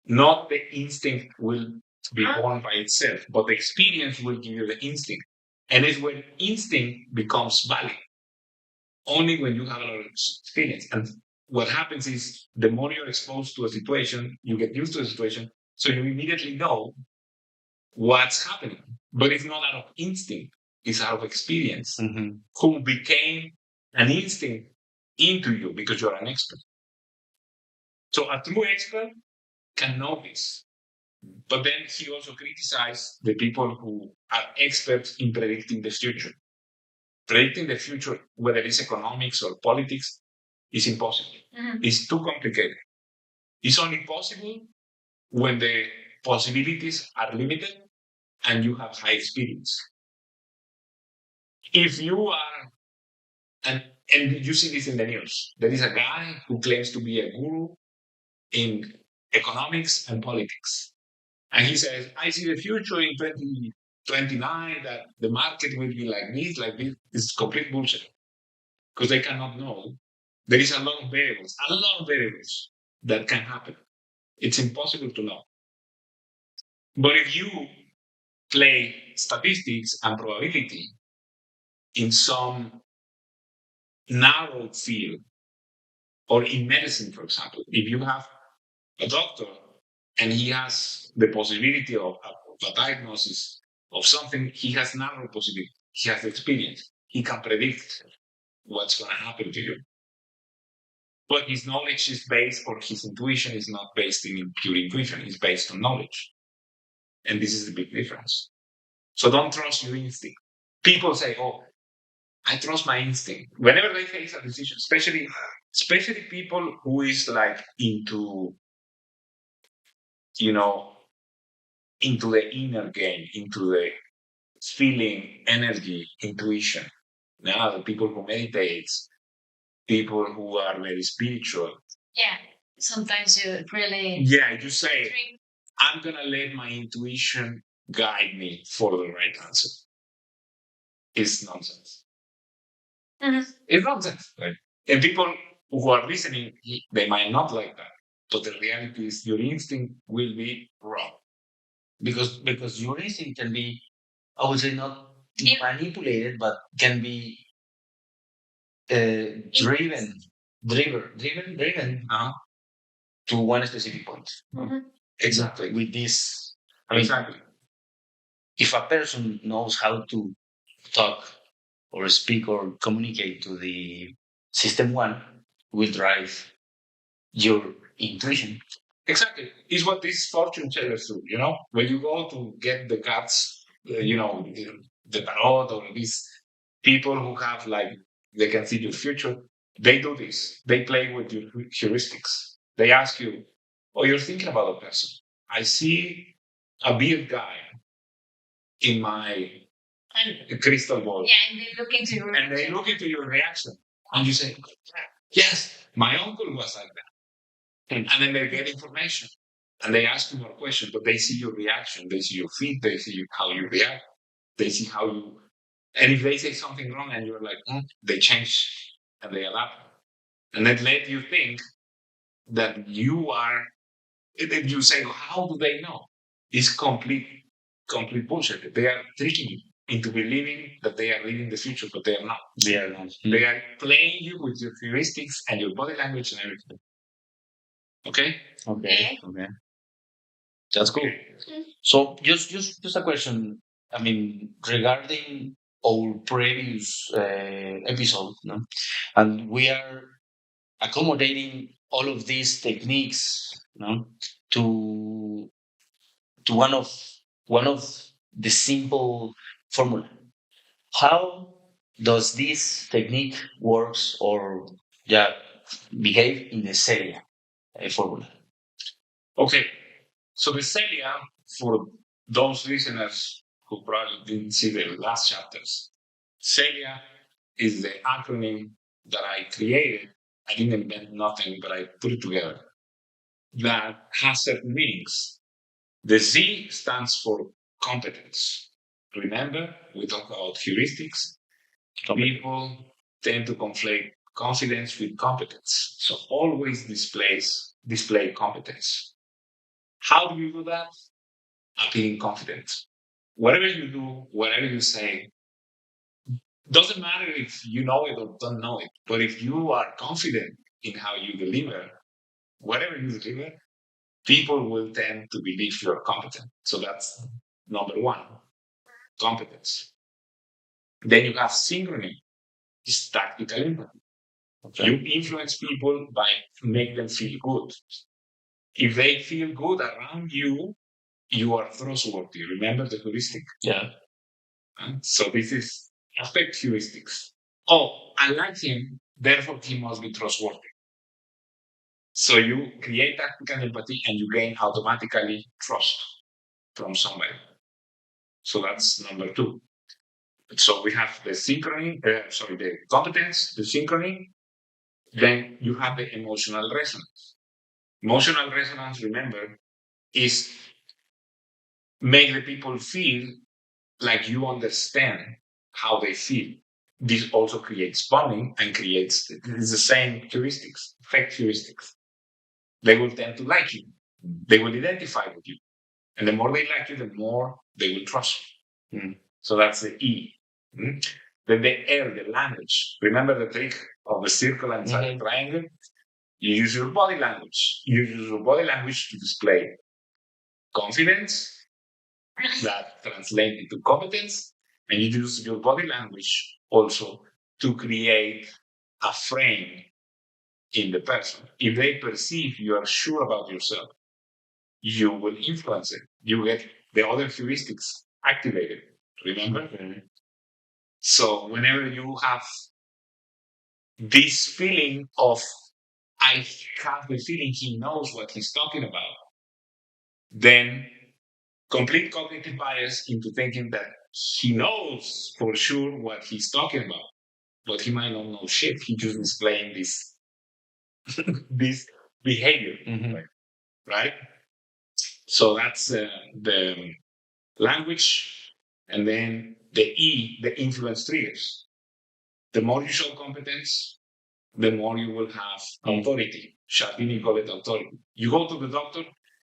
Not the instinct will be born by itself, but the experience will give you the instinct. And it's when instinct becomes valid, only when you have a lot of experience. And what happens is the more you're exposed to a situation, you get used to the situation, so you immediately know what's happening. But it's not out of instinct, it's out of experience, who became an instinct into you because you're an expert. So a true expert can know this. But then he also criticized the people who are experts in predicting the future. Predicting the future, whether it's economics or politics, is impossible. It's too complicated. It's only possible when the possibilities are limited and you have high experience. If you are, and you see this in the news, there is a guy who claims to be a guru in economics and politics. And he says, I see the future in 2029 that the market will be like this, like this. It's complete bullshit because they cannot know. There is a lot of variables that can happen. It's impossible to know. But if you play statistics and probability in some narrow field, or in medicine, for example, if you have a doctor and he has the possibility of a diagnosis of something, he has narrow possibility. He has experience. He can predict what's going to happen to you. But his knowledge is based, or his intuition is not based in pure intuition. It's based on knowledge. And this is the big difference. So don't trust your instinct. People say, oh, I trust my instinct. Whenever they face a decision, especially people who is like into, into the inner game, into the feeling, energy, intuition. Now, the people who meditate, people who are very spiritual. Yeah, sometimes you really. Yeah, you say, I'm going to let my intuition guide me for the right answer. It's nonsense. It's nonsense. Right? And people who are listening, they might not like that. But the reality is your instinct will be wrong. Because your instinct can be, I would say, not manipulated, but can be driven to one specific point. Exactly. With this, exactly. If a person knows how to talk or speak or communicate to the system one, will drive your intuition. Exactly. It's what these fortune tellers do, When you go to get the cards, the tarot or these people who have they can see your future, they do this. They play with your heuristics. They ask you, oh, you're thinking about a person. I see a beard guy in my crystal ball. Yeah, and they look into your reaction. And you say, yes, my uncle was like that. And then they get information. And they ask you more questions, but they see your reaction. They see your feet. They see how you react. They see how you. And if they say something wrong and you're like, they change and they adapt. And that let you think that you are. Then you say, how do they know? It's complete bullshit. They are tricking you into believing that they are living the future, but they are not. They are not. They are playing you with your heuristics and your body language and everything. Okay. That's cool. So just a question. I mean, regarding our previous episode, and we are accommodating all of these techniques, to one of the simple formula. How does this technique works or behave in the Celia formula? Okay. So the Celia, for those listeners who probably didn't see the last chapters, Celia is the acronym that I created. I didn't invent nothing, but I put it together. That has certain meanings. The Z stands for competence. Remember, we talk about heuristics. People tend to conflate confidence with competence. So always display competence. How do you do that? Appearing confident. Whatever you do, whatever you say, doesn't matter if you know it or don't know it. But if you are confident in how you deliver, whatever you deliver, people will tend to believe you're competent. So that's number one, competence. Then you have synchrony, it's tactical empathy. Okay. You influence people by make them feel good. If they feel good around you, you are trustworthy. Remember the heuristic? Yeah. So this is affect heuristics. Oh, I like him, therefore he must be trustworthy. So you create tactical empathy and you gain automatically trust from somebody. So that's number 2. So we have the synchrony, the competence, the synchrony. Then you have the emotional resonance. Emotional resonance, remember, is make the people feel like you understand how they feel. This also creates bonding and creates it's the same heuristics, effect heuristics. They will tend to like you. They will identify with you. And the more they like you, the more they will trust you. So that's the E. Then the L, the language. Remember the trick of the circle and triangle? You use your body language. You use your body language to display confidence that translates into competence, and you use your body language also to create a frame in the person. If they perceive you are sure about yourself, you will influence it. You get the other heuristics activated. Remember? So whenever you have this feeling of, I have the feeling he knows what he's talking about, then complete cognitive bias into thinking that he knows for sure what he's talking about, but he might not know shit. He just displaying this this behavior, right? So that's the language, and then the E, the influence triggers. The more you show competence, the more you will have authority. Chardini call it authority. You go to the doctor,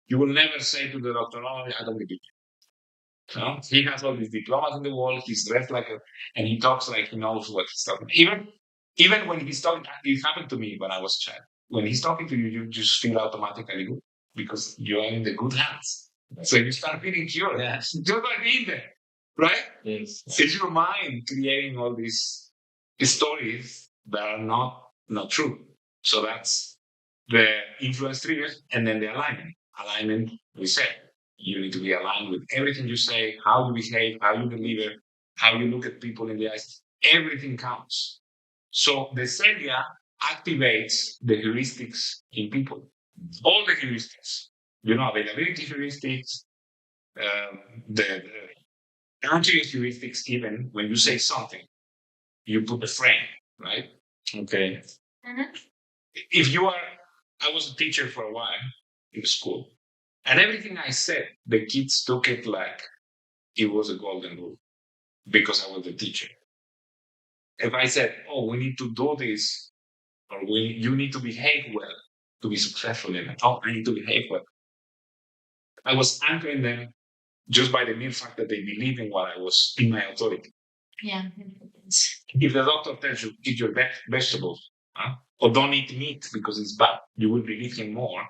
you will never say to the doctor, "Oh, I don't believe you." No? He has all these diplomas in the wall. He's dressed and he talks like he knows what he's talking. Even when he's talking, it happened to me when I was a child. When he's talking to you, you just feel automatically good because you are in the good hands. So you start feeling cured. Yes. Just like being there, right? Yes. It's your mind creating all these stories that are not true. So that's the influence triggers, and then the alignment. Alignment, we said, you need to be aligned with everything you say, how you behave, how you deliver, how you look at people in the eyes. Everything counts. So the Celia activates the heuristics in people. All the heuristics. Availability heuristics, the counting heuristics, even when you say something, you put a frame, right? Okay. I was a teacher for a while in the school, and everything I said, the kids took it like it was a golden rule because I was the teacher. If I said, "Oh, we need to do this," or you need to behave well to be successful in it. Oh, I need to behave well. I was anchoring them just by the mere fact that they believe in what I was in my authority. Yeah. If the doctor tells you eat your vegetables, or don't eat meat because it's bad, you will believe him more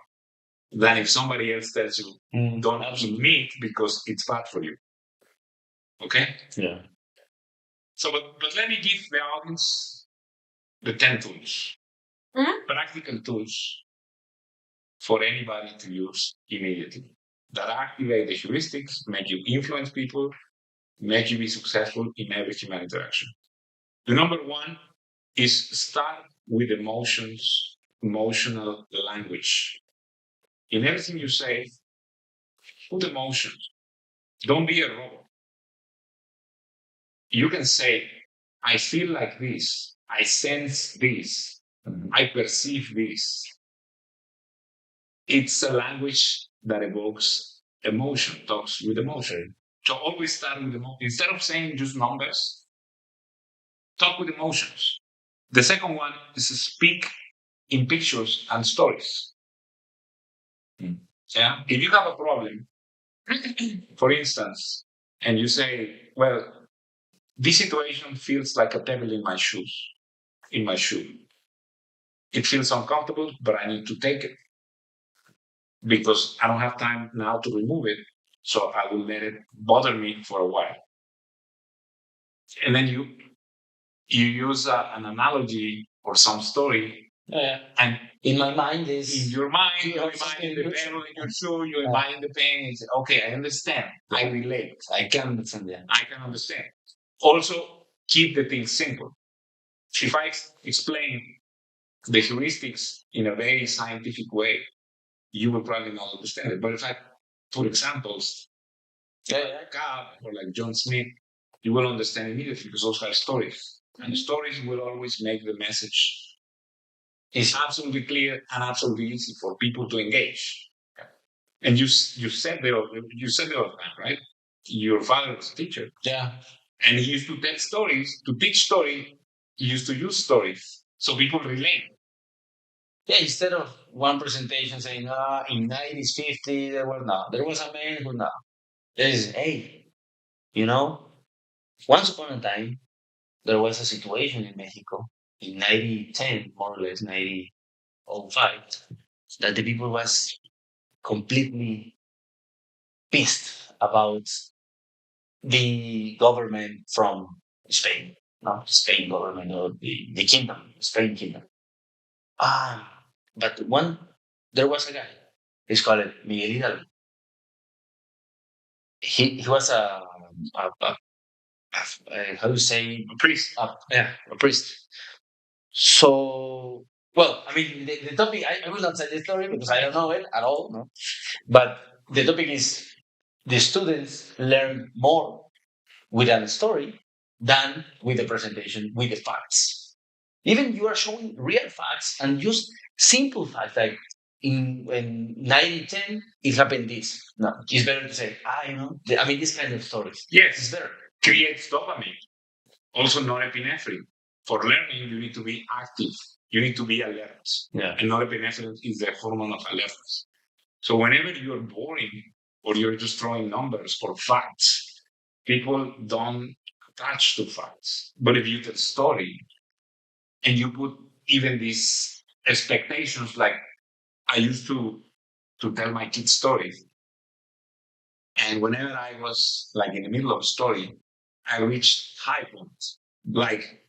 than if somebody else tells you don't eat meat because it's bad for you. Okay? Yeah. So, but let me give the audience the 10 tools, practical tools for anybody to use immediately that activate the heuristics, make you influence people, make you be successful in every human interaction. The number 1 is start with emotional language. In everything you say, put emotions. Don't be a robot. You can say, I feel like this. I sense this. I perceive this. It's a language that evokes emotion, talks with emotion. So always start with emotion. Instead of saying just numbers, talk with emotions. The second one is to speak in pictures and stories. Yeah. If you have a problem, for instance, and you say, well, this situation feels like a pebble in my shoe. It feels uncomfortable, but I need to take it because I don't have time now to remove it. So I will let it bother me for a while. And then you use an analogy or some story And in my mind is in your mind, you Yeah, imagine the something pedal in your shoe, you Yeah. imagine the pain. It's, okay, I understand. I relate. I can understand that. I can understand. Also, keep the thing simple. If I explain the heuristics in a very scientific way, you will probably not understand it. But if I put examples, like Cobb or like John Smith, you will understand immediately because those are stories. And stories will always make the message is absolutely clear and absolutely easy for people to engage. And you said the other time, right? Your father was a teacher, Yeah. and he used to tell stories to teach story. He used to use stories so people relate. Yeah, instead of one presentation saying, in 90s, 50, there was a man who now. There is, hey, once upon a time, there was a situation in Mexico in 1910, more or less 1905, that the people was completely pissed about the government from Spain, not Spain government or the kingdom, Spain kingdom. But there was a guy. He's called Miguel Hidalgo. He was how do you say A priest. a priest. So well, I mean the topic. I will not say the story because I don't know it at all. No, but the topic is the students learn more with a story than with the presentation with the facts. Even you are showing real facts and use simple facts like in 1910 it happened this. No, it's better to say I mean this kind of stories. Yes, It's better. creates dopamine. Also, norepinephrine. For learning, you need to be active. You need to be alert. Yeah. And norepinephrine is the hormone of alertness. So whenever you're boring or you're just throwing numbers or facts, people don't attach to facts. But if you tell story and you put even these expectations, like I used to tell my kids stories, and whenever I was like in the middle of a story, I reached high points. Like,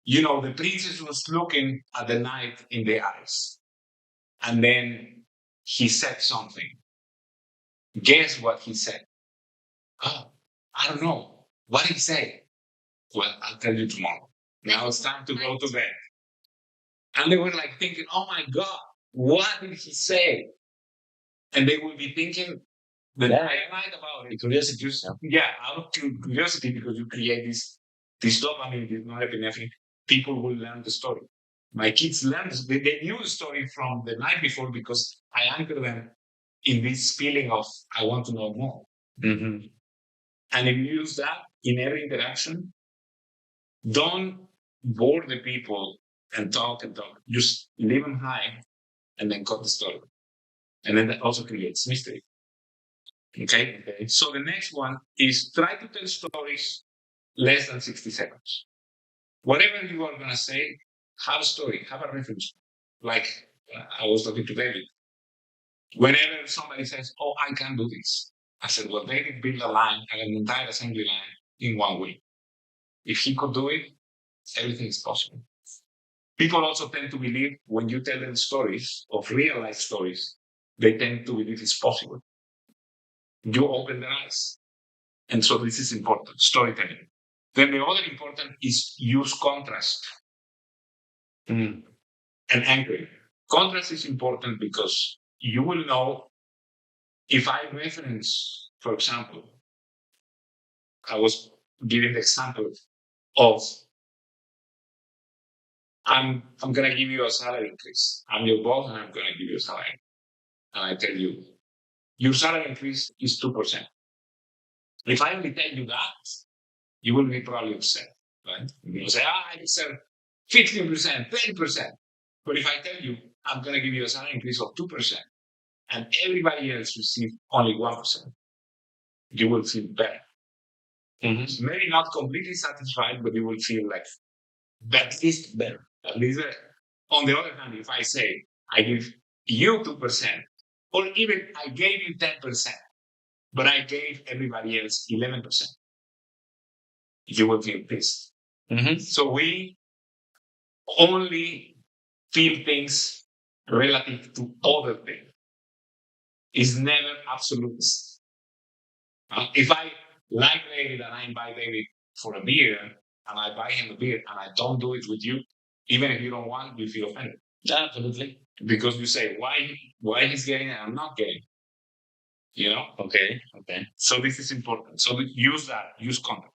the princess was looking at the knight in the eyes, and then he said something. Guess what he said? Oh, I don't know. What did he say? Well, I'll tell you tomorrow. Now it's time to go to bed. And they were like thinking, oh my God, what did he say? And they will be thinking the entire night about it. Curiosity. Yeah, out of curiosity, because you create this dopamine, this norepinephrine, people will learn the story. My kids learned, they knew the story from the night before because I anchored them in this feeling of, I want to know more. Mm-hmm. And if you use that in every interaction, don't bore the people and talk and talk. Just leave them high and then cut the story. And then that also creates mystery. Okay. So the next one is try to tell stories less than 60 seconds. Whatever you are going to say, have a story, have a reference. Like I was talking to David. Whenever somebody says, oh, I can do this, I said, well, David built a line, an entire assembly line in 1 week. If he could do it, everything is possible. People also tend to believe when you tell them stories of real life stories, they tend to believe it's possible. You open their eyes. And so this is important, storytelling. Then the other important is use contrast and anchoring. Contrast is important because you will know if I reference, for example, I was giving the example of I'm going to give you a salary increase. I'm your boss and I'm going to give you a salary. And I tell you, your salary increase is 2%. If I only tell you that, you will be probably upset, right? You'll say, I deserve 15%, 20%. But if I tell you, I'm going to give you a salary increase of 2%, and everybody else receives only 1%, you will feel better. Mm-hmm. Maybe not completely satisfied, but you will feel like at least better. At least better. On the other hand, if I say, I give you 2%, or even I gave you 10%, but I gave everybody else 11%, you will feel pissed. Mm-hmm. So we only feel things relative to other things. It's never absolute. If I like David and I invite David for a beer and I buy him a beer and I don't do it with you, even if you don't want, you feel offended. Absolutely. Because you say, why he's getting it and I'm not getting it? You know? Okay. So this is important. So use context.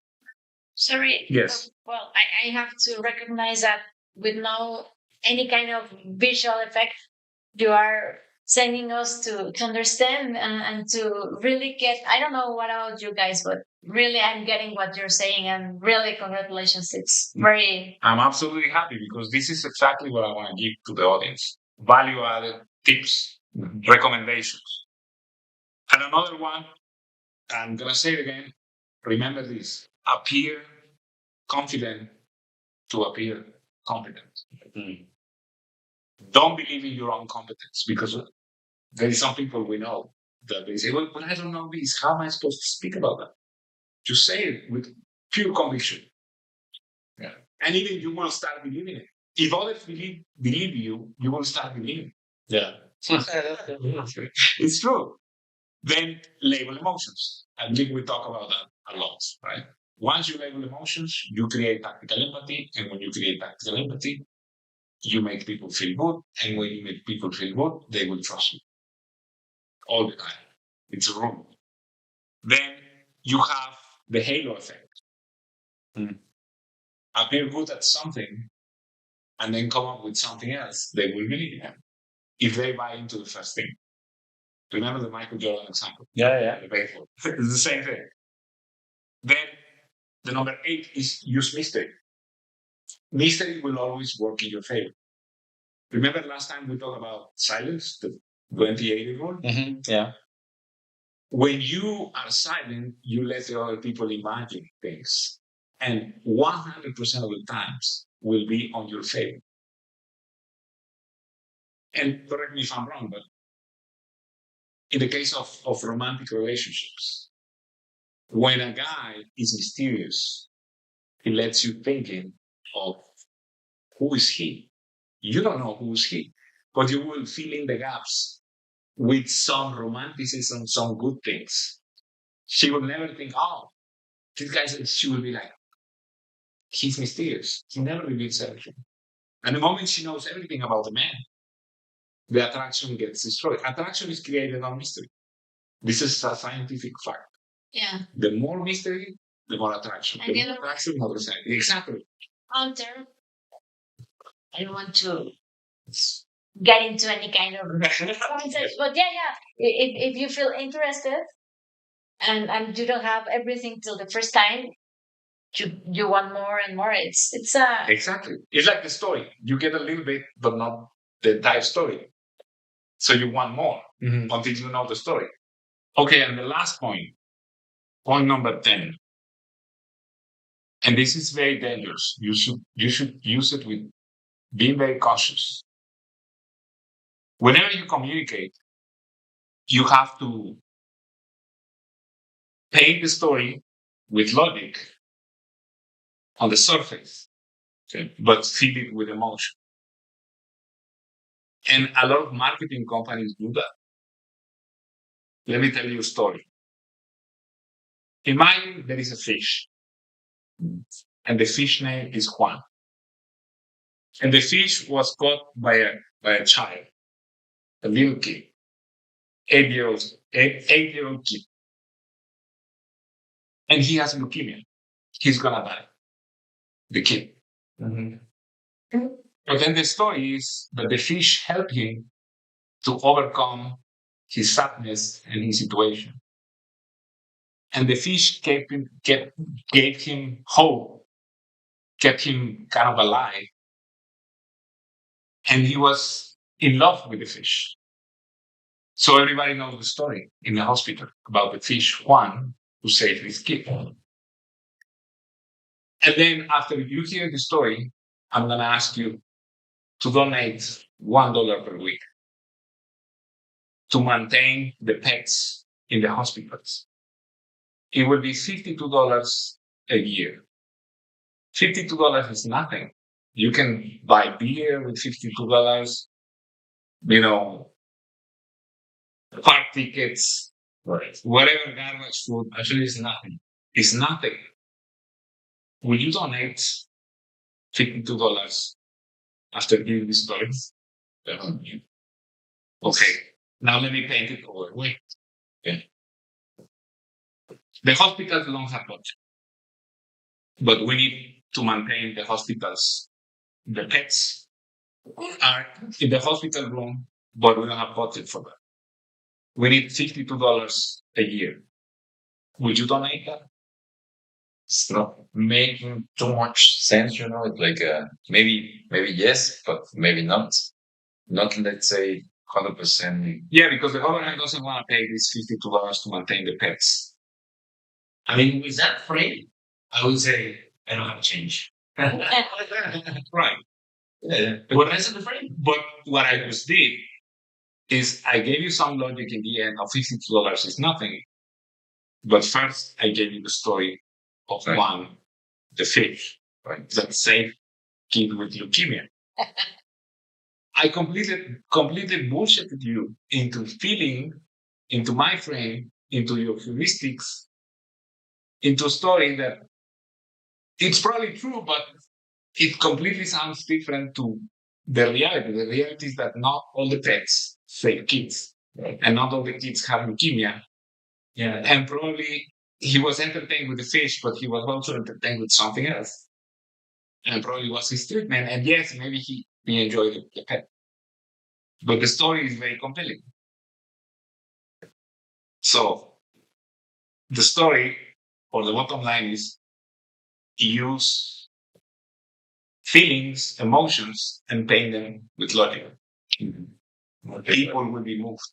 Sorry. Yes. Well, I have to recognize that with no any kind of visual effect, you are sending us to understand and to really get. I don't know what about you guys, but really I'm getting what you're saying, and really congratulations. It's very. I'm absolutely happy because this is exactly what I want to give to the audience. Value added tips, recommendations. And another one, I'm going to say it again. Remember this, appear confident to appear competent. Don't believe in your own competence because there is some people we know that they say, well, but I don't know this. How am I supposed to speak about that? Just say it with pure conviction. Yeah. And even you will start believing it. If others believe you, you will start believing it. Yeah. It's true. Then label emotions. I think we talk about that a lot, right? Once you label emotions, you create tactical empathy. And when you create tactical empathy, you make people feel good. And when you make people feel good, they will trust you. All the time. It's a rule. Then you have the halo effect. Appear good at something and then come up with something else, they will believe him if they buy into the first thing. Remember the Michael Jordan example? Yeah. The baseball. It's the same thing. Then the number 8 is use mystery. Mystery will always work in your favor. Remember last time we talked about silence, the 20-80 rule? Mm-hmm. Yeah. When you are silent, you let the other people imagine things. And 100% of the times will be on your favor. And correct me if I'm wrong, but in the case of romantic relationships, when a guy is mysterious, he lets you thinking of who is he. You don't know who is he, but you will fill in the gaps with some romanticism, some good things. She will never think, oh, this guy, she will be like, he's mysterious. He never reveals everything. And the moment she knows everything about the man, the attraction gets destroyed. Attraction is created on mystery. This is a scientific fact. Yeah. The more mystery, the more attraction. And the more attraction, the more excitement. Exactly. Hunter, I don't want to get into any kind of concept, but yeah. If you feel interested and you don't have everything till the first time, you want more and more. It's exactly. It's like the story. You get a little bit, but not the entire story. So you want more until you know the story. Okay, and the last point number 10. And this is very dangerous. You should use it with being very cautious. Whenever you communicate, you have to paint the story with logic on the surface, okay, but fill it with emotion. And a lot of marketing companies do that. Let me tell you a story. Imagine there is a fish, and the fish name is Juan. And the fish was caught by a child, a little kid, 8-year-old kid. And he has leukemia. He's gonna die. The kid. But then the story is that the fish helped him to overcome his sadness and his situation. And the fish gave him hope, kept him kind of alive. And he was in love with the fish. So everybody knows the story in the hospital about the fish, Juan, who saved his kid. And then after you hear the story, I'm going to ask you to donate $1 per week to maintain the pets in the hospitals. It will be $52 a year. $52 is nothing You can buy beer with $52, park tickets, Right. whatever garbage food. Actually, it's nothing. It's nothing. Will you donate $52 after hearing these stories? Okay, now let me paint it over. Wait. Okay. The hospitals don't have budget, but we need to maintain the hospitals. The pets are in the hospital room, but we don't have budget for that. We need $52 a year. Would you donate that? It's not making too much sense, It's like maybe yes, but maybe not. Not, let's say, 100%. Yeah, because the government doesn't want to pay these $52 to maintain the pets. I mean, with that frame, I would say I don't have change. Right. Yeah. But that's the frame. But what I just did is I gave you some logic in the end of $52 is nothing. But first, I gave you the story of Right. one, the fish, Right. that saved kid with leukemia. I completely bullshitted you into feeling, into my frame, into your heuristics, into a story that it's probably true, but it completely sounds different to the reality. The reality is that not all the pets save kids, Right. and not all the kids have leukemia. Yeah. And probably he was entertained with the fish, but he was also entertained with something else. And probably was his treatment. And yes, maybe he enjoyed the pet. But the story is very compelling. So the story, or the bottom line is, use feelings, emotions, and paint them with logic. People will be moved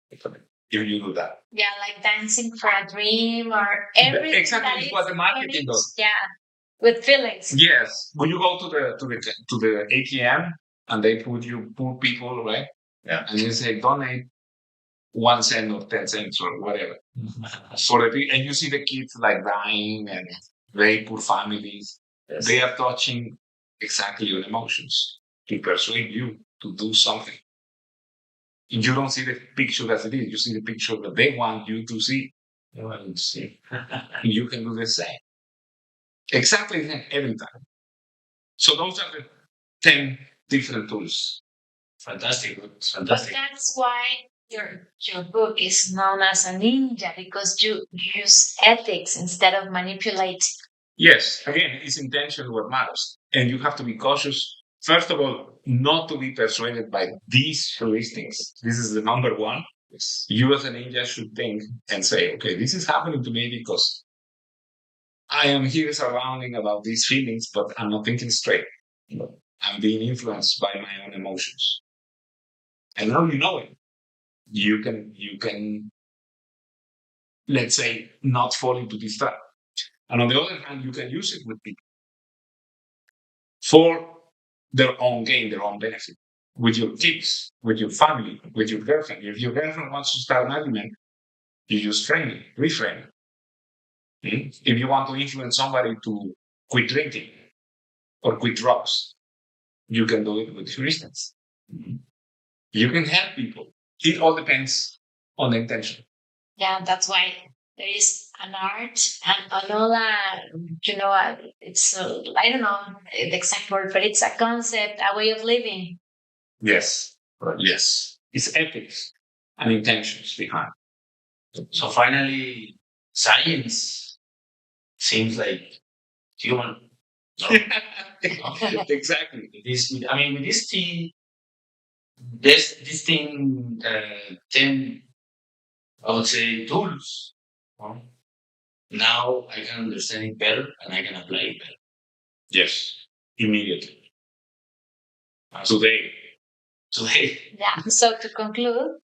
if you do that. Yeah, like dancing for a dream or everything. Exactly that what is the marketing does. Yeah, with feelings. Yes. When you go to the ATM and they put people, right? Yeah. And you say donate 1 cent or 10 cents or whatever for and you see the kids like dying and very poor families. Yes. They are touching exactly your emotions to persuade you to do something. You don't see the picture as it is. You see the picture that they want you to see. You want to see. You can do the same. Exactly the same every time. So those are the 10 different tools. Fantastic. But Fantastic. that's why your book is known as a ninja, because you use ethics instead of manipulating. Yes, again, it's intention what matters. And you have to be cautious, first of all, not to be persuaded by these heuristics. This is the number one. You as a ninja should think and say, okay, this is happening to me because I am here surrounding about these feelings, but I'm not thinking straight. I'm being influenced by my own emotions. And now you know it. You can, let's say, not fall into this trap. And on the other hand, you can use it with people for their own gain, their own benefit. With your kids, with your family, with your girlfriend. If your girlfriend wants to start an argument, you use framing, reframing. If you want to influence somebody to quit drinking or quit drugs, you can do it with heuristics. You can help people. It all depends on the intention. Yeah, that's why there is an art and another, it's, I don't know the exact word, but it's a concept, a way of living. Yes. Yes. It's ethics and intentions behind. So finally, science seems like human. No? Exactly. With this thing, this thing, 10, I would say, tools. Now I can understand it better and I can apply it better. Yes. Immediately. Today. Yeah. So to conclude,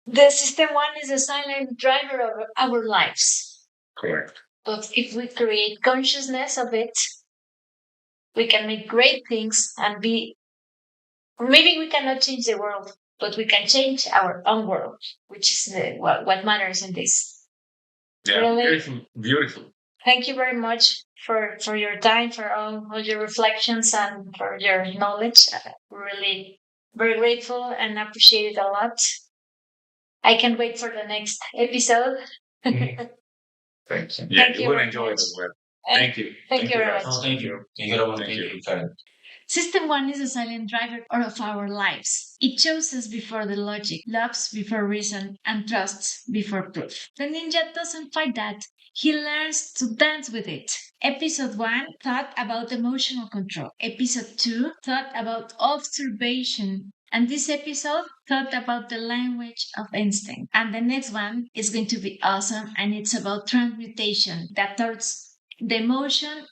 the system one is a silent driver of our lives. Correct. But if we create consciousness of it, we can make great things and maybe we cannot change the world, but we can change our own world, which is what matters in this. Yeah. Really? Beautiful. Beautiful. Thank you very much for your time, for all your reflections, and for your knowledge. Really very grateful and appreciate it a lot. I can't wait for the next episode. Thanks. Yeah, Thank you you will very enjoy it much. as well. And Thank you. thank you very guys. much. Thank you. Thank you, Roman. Thank Thank you. you, Karen. System 1 is a silent driver of our lives. It chooses before the logic, loves before reason, and trusts before proof. The ninja doesn't fight that. He learns to dance with it. Episode 1 thought about emotional control. Episode 2 thought about observation. And this episode thought about the language of instinct. And the next one is going to be awesome, and it's about transmutation that turns the emotion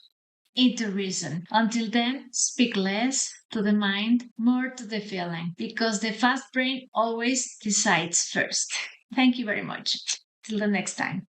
into reason. Until then, speak less to the mind, more to the feeling, because the fast brain always decides first. Thank you very much. Till the next time.